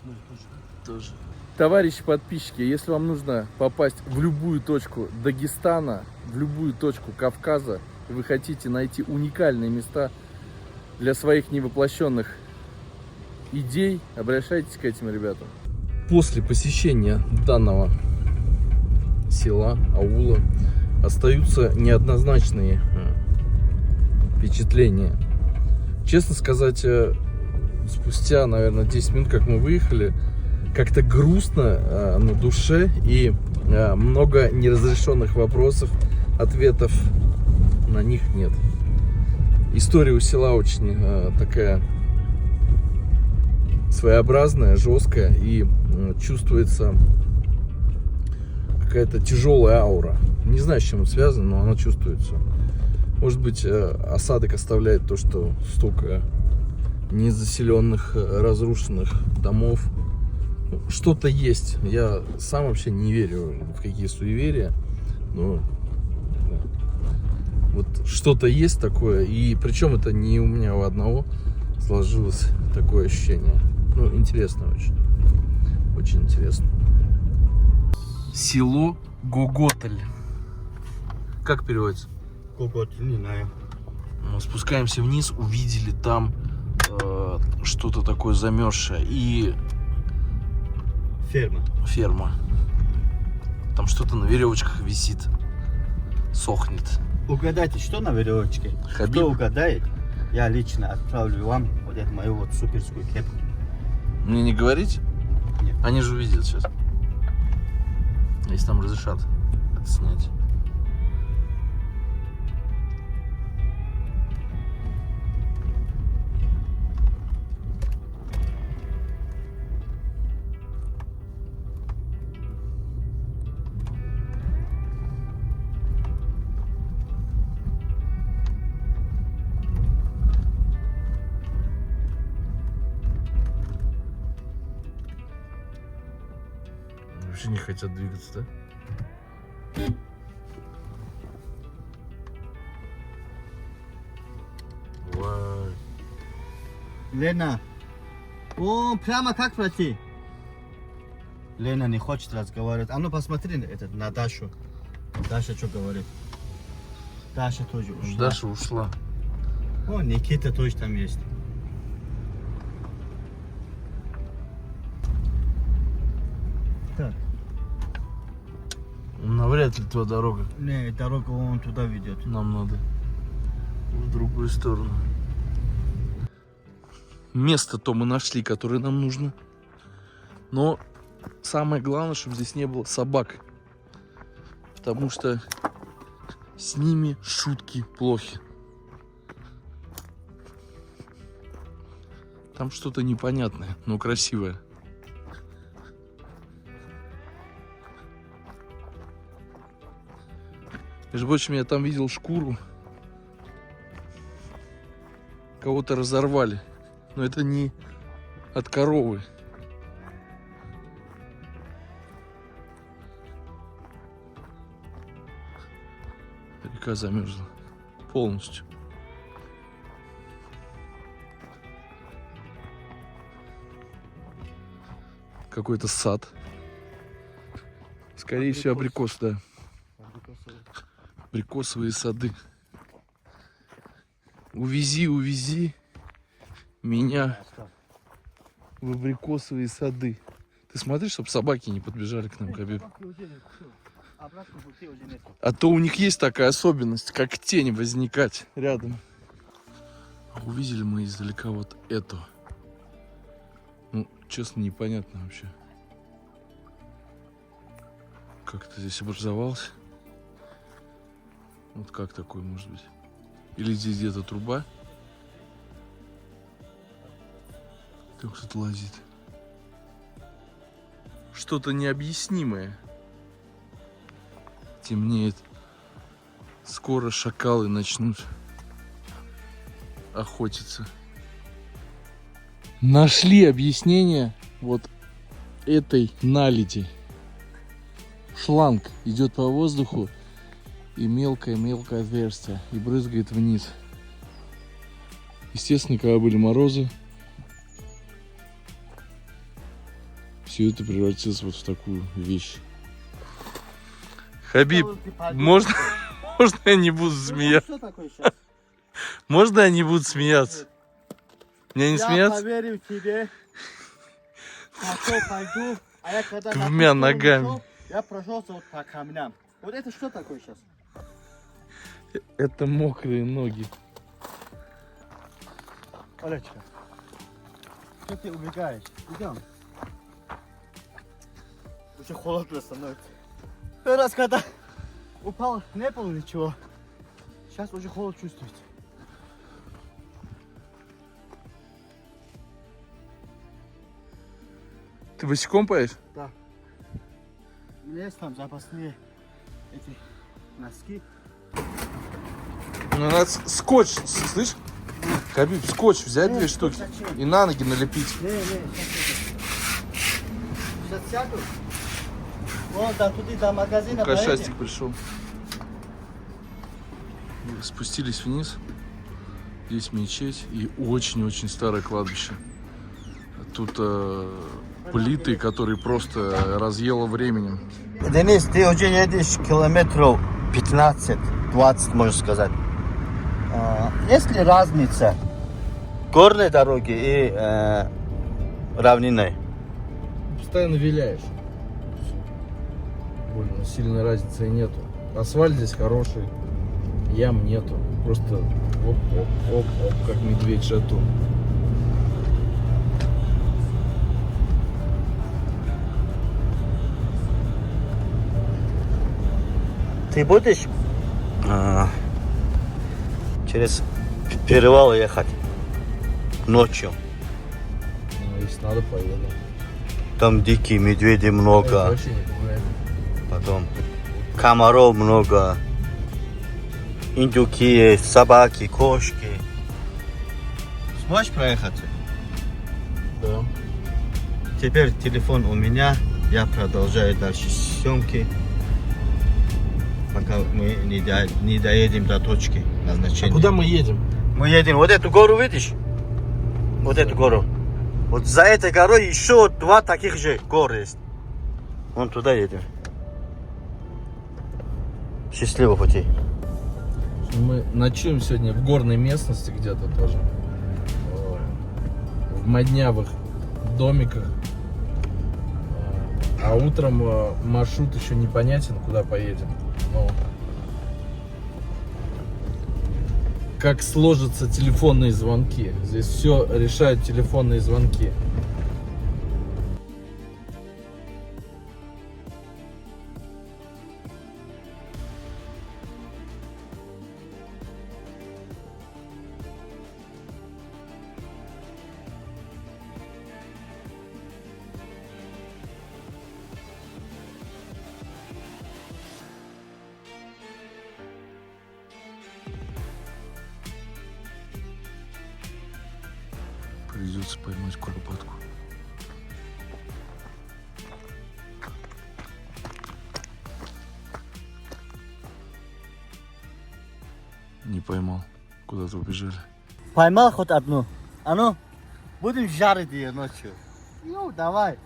Ну и тоже, да? Тоже. Товарищи подписчики, если вам нужно попасть в любую точку Дагестана, в любую точку Кавказа, и вы хотите найти уникальные места для своих невоплощенных идей, обращайтесь к этим ребятам. После посещения данного села, аула, остаются неоднозначные впечатления. Честно сказать, спустя, наверное, 10 минут, как мы выехали, как-то грустно на душе и много неразрешенных вопросов, ответов на них нет. История у села очень такая своеобразная, жесткая, и чувствуется какая-то тяжелая аура. Не знаю, с чем это связано, но она чувствуется. Может быть, осадок оставляет то, что столько незаселенных, разрушенных домов. Что-то есть. Я сам вообще не верю в какие суеверия, но вот что-то есть такое, и причем это не у меня у одного сложилось такое ощущение. Ну, интересно очень. Очень интересно. Село Гоготель. Как переводится? Гоготель, не знаю. Мы спускаемся вниз, увидели там что-то такое замерзшее и ферма. Там что-то на веревочках висит, сохнет. Угадайте, что на веревочке? Хабиб. Кто угадает, я лично отправлю вам вот эту мою вот суперскую кепку. Мне не говорить? Нет. Они же увидят сейчас. Если там разрешат это снять. Вообще не хотят двигаться, да? Вау. Лена, о, прямо как пройти? Лена не хочет разговаривать. А ну посмотри на Дашу. Даша что говорит? Даша тоже ушла. Даша ушла. О, Никита тоже там есть. Так. Навряд ли твоя дорога. Не, дорога вон туда ведет. Нам надо в другую сторону. Место-то мы нашли, которое нам нужно. Но самое главное, чтобы здесь не было собак. Потому что с ними шутки плохи. Там что-то непонятное, но красивое. Между прочим, я там видел шкуру. Кого-то разорвали. Но это не от коровы. Река замерзла полностью. Какой-то сад. Скорее всего, абрикос, да. Абрикосовые сады. Увези меня в абрикосовые сады. Ты смотри, чтобы собаки не подбежали к нам, Хабиб. А то у них есть такая особенность, как тень возникать рядом. Увидели мы издалека вот эту. Ну, честно, непонятно вообще. Как это здесь образовалось. Вот как такое может быть? Или здесь где-то труба? Там кто-то лазит. Что-то необъяснимое. Темнеет. Скоро шакалы начнут охотиться. Нашли объяснение вот этой наледи. Шланг идет по воздуху и мелкое-мелкое отверстие и брызгает вниз. Естественно, когда были морозы, все это превратилось вот в такую вещь. Хабиб, можно я не буду смеяться? Что такое сейчас? Можно я не буду смеяться? Мне не Я смеяться? поверю тебе. Пойду, а я когда Двумя на кухню ногами. ушел, я прошелся вот по камням. Вот это что такое сейчас? Это мокрые ноги. Олечка, что ты убегаешь? Идем. Уже холодно становится. Первый раз, когда упал, не было ничего. Сейчас уже холод чувствуется. Ты босиком поешь? Да. У меня есть там запасные эти носки. Ну, надо скотч, слышь? Хабиб, скотч взять две штуки и на ноги налепить. Сейчас сяду. Вон до туда, до магазина Пока поедем. Шастик пришел. Мы спустились вниз. Здесь мечеть и очень-очень старое кладбище. Тут плиты, которые просто разъело временем. Денис, ты уже едешь километров 15-20, можно сказать. Есть ли разница горной дороги и равнинной? Постоянно виляешь. Больно сильной разницы и нету. Асфальт здесь хороший, ям нету. Просто оп-оп-оп-оп, как медведь шатун. Ты будешь через перевал ехать ночью? Ну, если надо, поеду. Там дикие медведи Это много, вообще не пугает. потом комаров много, индюки, собаки, кошки. Сможешь проехать? Да. Теперь телефон у меня, я продолжаю дальше съемки, пока мы не доедем до точки назначения. А куда мы едем? Мы едем, вот эту гору видишь? Вот эту гору. Вот за этой горой еще два таких же гор есть. Вон туда едем. Счастливого пути. Мы ночуем сегодня в горной местности где-то тоже. В моднявых домиках. А утром маршрут еще непонятен, куда поедем. Но как сложатся телефонные звонки. Здесь все решают телефонные звонки. Придется поймать куропатку. Не поймал. Куда-то убежали. Поймал хоть одну. А ну, будем жарить ее ночью. Ну, давай.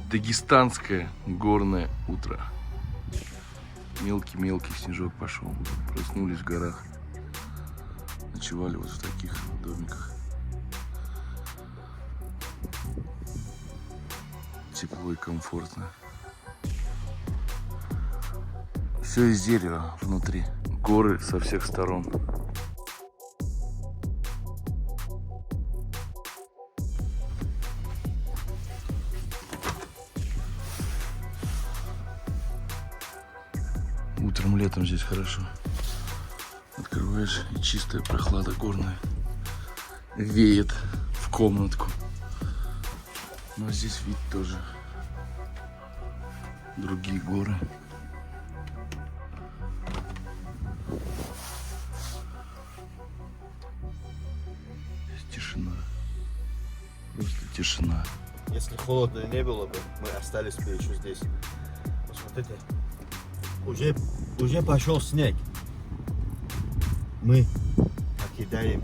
Дагестанское горное утро. Мелкий-мелкий снежок пошел. Проснулись в горах. Ночевали вот в таких домиках. Тепло и комфортно. Все из дерева внутри. Горы со всех сторон. Утром, летом здесь хорошо. Открываешь, и чистая прохлада горная веет в комнатку. Но здесь вид тоже. Другие горы. Здесь тишина. Просто тишина. Если холодно не было бы, мы остались бы еще здесь. Посмотрите. Уже пошел снег. Мы покидаем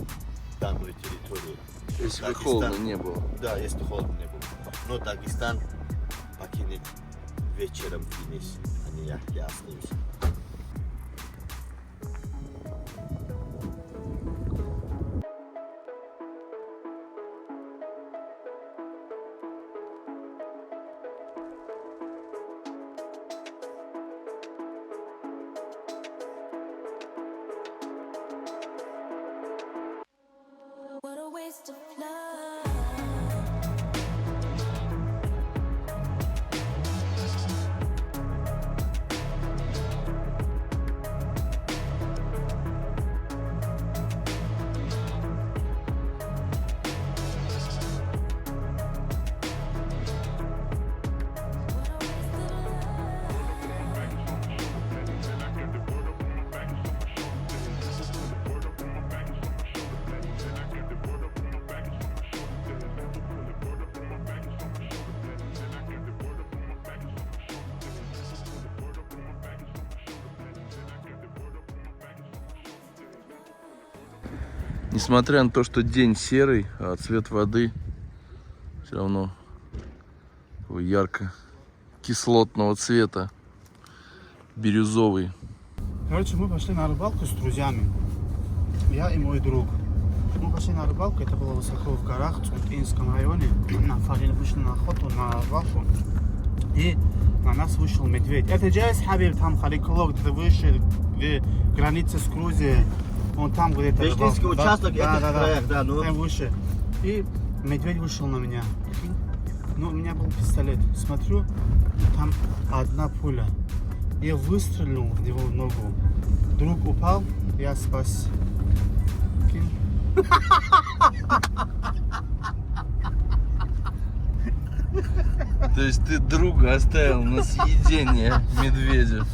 данную территорию. Если бы холодно не было. Да, если холодно не было. Но Дагестан покинет вечером Денис, а не я остаюсь. What a waste of love. Несмотря на то, что день серый, а цвет воды все равно такой ярко-кислотного цвета, бирюзовый. Короче, мы пошли на рыбалку с друзьями. Я и мой друг. Мы пошли на рыбалку, это было высоко в горах, в Цунтинском районе. Вышли на охоту, на рыбалку. И на нас вышел медведь. Это Джайс Хабиб, там Халиколог, где выше, где граница с Грузией. Он там где-то. Вешнинский участок, да, это проект, да, ну. Там выше. И медведь вышел на меня. Ну, у меня был пистолет. Смотрю, там одна пуля. Я выстрелил в него в ногу. Друг упал, я спас. То есть ты друга оставил на съедение медведю?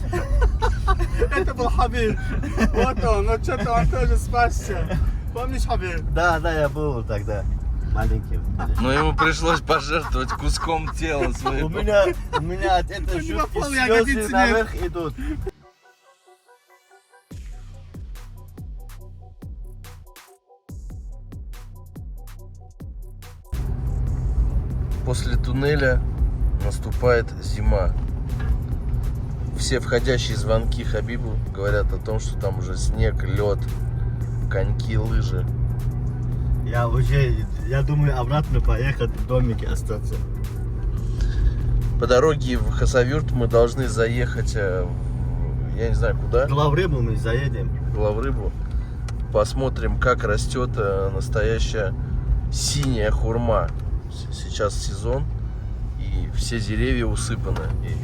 Это был Хабиб. Вот он, но что-то он тоже спасся. Помнишь, Хабиб? Да, я был тогда маленьким. Но ему пришлось пожертвовать куском тела У своего. меня от этой шутки слезы наверх идут. После туннеля наступает зима. Все входящие звонки Хабибу говорят о том, что там уже снег, лед, коньки, лыжи. Я думаю обратно поехать в домике остаться. По дороге в Хасавюрт мы должны заехать, я не знаю куда. Главрыбу мы заедем. Главрыбу. Посмотрим, как растет настоящая синяя хурма. Сейчас сезон, и все деревья усыпаны. И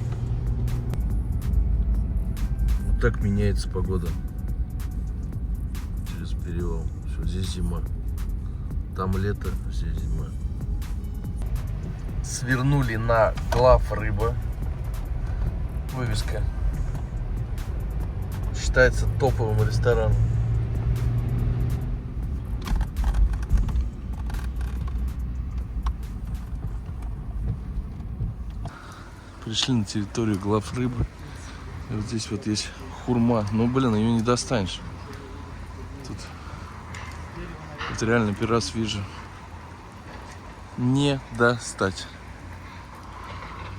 вот так меняется погода через перевал. Все, здесь зима. Там лето, здесь зима. Свернули на Главрыба. Вывеска. Считается топовым рестораном. Пришли на территорию Главрыбы. И вот здесь вот есть хурма. Ну, блин, ее не достанешь. Тут реально первый раз вижу. Не достать.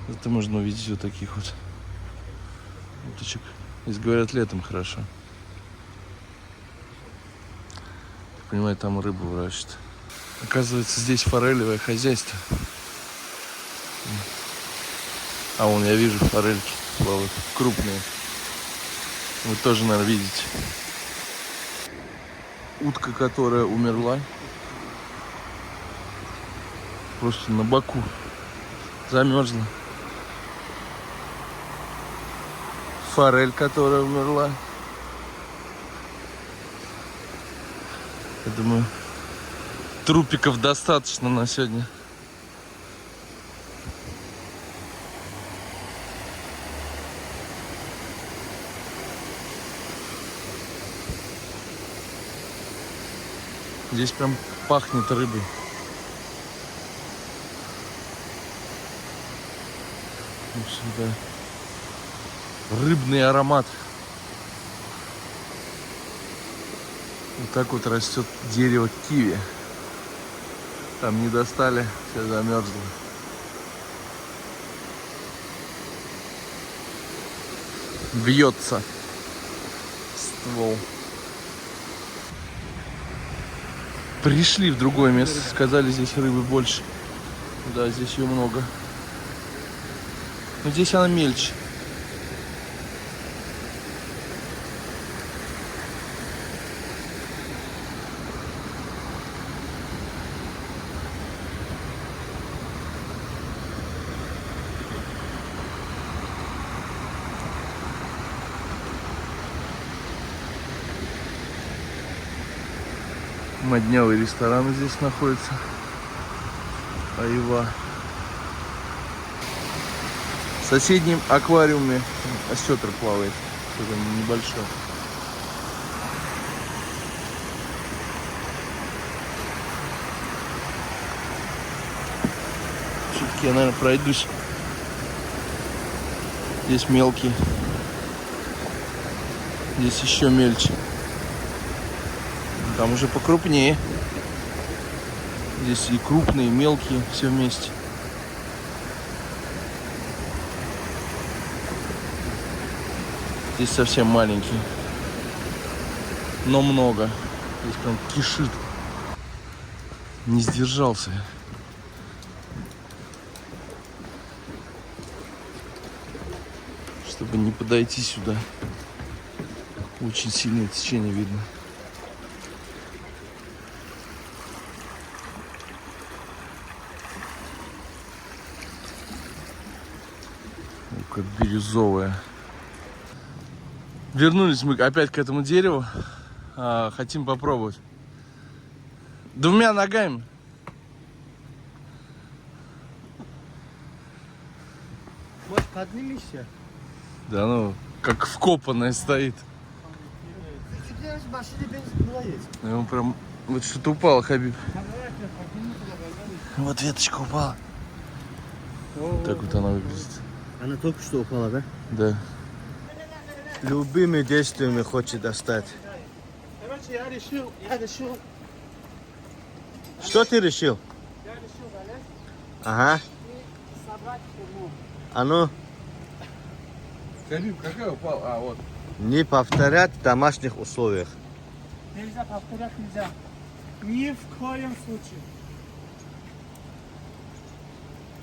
Это можно увидеть вот таких вот уточек. Здесь, говорят, летом хорошо. Я понимаю, там рыбу выращивают. Оказывается, здесь форелевое хозяйство. А вон, я вижу, форельки плавают, крупные. Вы тоже, наверное, видите. Утка, которая умерла. Просто на боку. Замерзла. Форель, которая умерла. Я думаю, трупиков достаточно на сегодня. Здесь прям пахнет рыбой. В общем-то, рыбный аромат. Вот так вот растет дерево киви. Там не достали, все замерзло. Бьется ствол. Пришли в другое место, сказали, здесь рыбы больше. Да, здесь ее много. Но здесь она мельче. Моднявый ресторан здесь находится. Айва. В соседнем аквариуме осетр плавает. Что-то небольшое. Все-таки я, наверное, пройдусь. Здесь мелкий. Здесь еще мельче. Там уже покрупнее. Здесь и крупные, и мелкие, все вместе. Здесь совсем маленькие. Но много. Здесь прям кишит. Не сдержался. Чтобы не подойти сюда. Очень сильное течение видно. Как бирюзовая. Вернулись мы опять к этому дереву. Хотим попробовать. Двумя ногами. Может, поднимешься? Да ну, как вкопанная стоит. И он прям... Вот что-то упало, Хабиб. Вот веточка упала. Так вот она выглядит. Она только что упала, да? Да. Любыми действиями хочет достать. Короче, я решил. Что ты решил? Я решил залезть Ага. и собрать хурму. А ну, Хабиб, какая упала? А, вот. не повторять в домашних условиях. Нельзя повторять, нельзя. Ни в коем случае.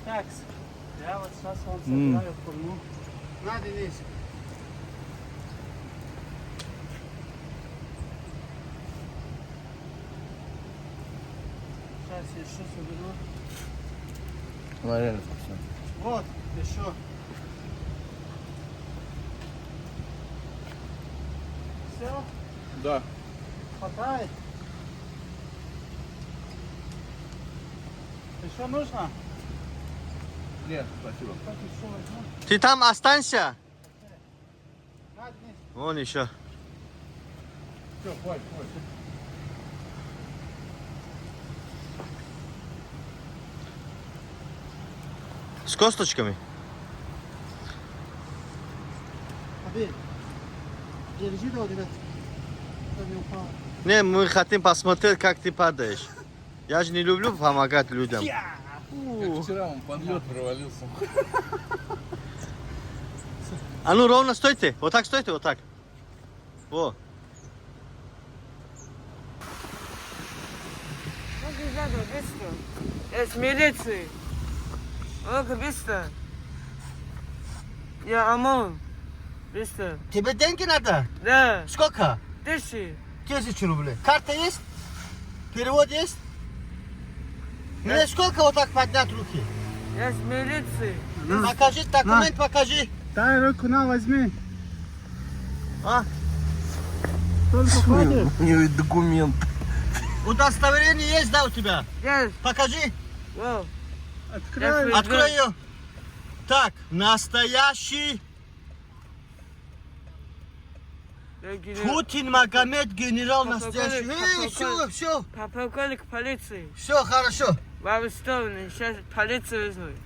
Так, я вот сейчас вам собираю хурму. На, Денис. Сейчас еще соберу. Она реально вкусная. Вот, еще. Все, Да. хватает. Еще нужно? Нет, спасибо. Так, еще возьму. Ты там останься. На, Денис. Вон еще. Все, хватит. С косточками. Хабиб, держи да вот это. Чтобы не упало. Не, мы хотим посмотреть, как ты падаешь. Я же не люблю помогать людям. Как вчера он под лед провалился. А ну ровно стойте. Вот так стойте, вот так. Во. Ну-ка, надо, быстро. Я с милицией. Ну-ка, быстро. Я ОМОН. Быстро. Тебе деньги надо? Да. Сколько? 1000. 1000 рублей. Карта есть? Перевод есть? Мне сколько вот так поднять руки? Я с милицией. Покажи документ, покажи. Дай руку на, возьми. А? Только ходит. У него документ. Удостоверение есть, да, у тебя? Yes. Покажи. Wow. Открой. Открой ее. Так, настоящий Путин Магомед, генерал настоящий. Эй, все. Подполковник полиции. Все хорошо. Вы арестованы. Сейчас полицию вызовут.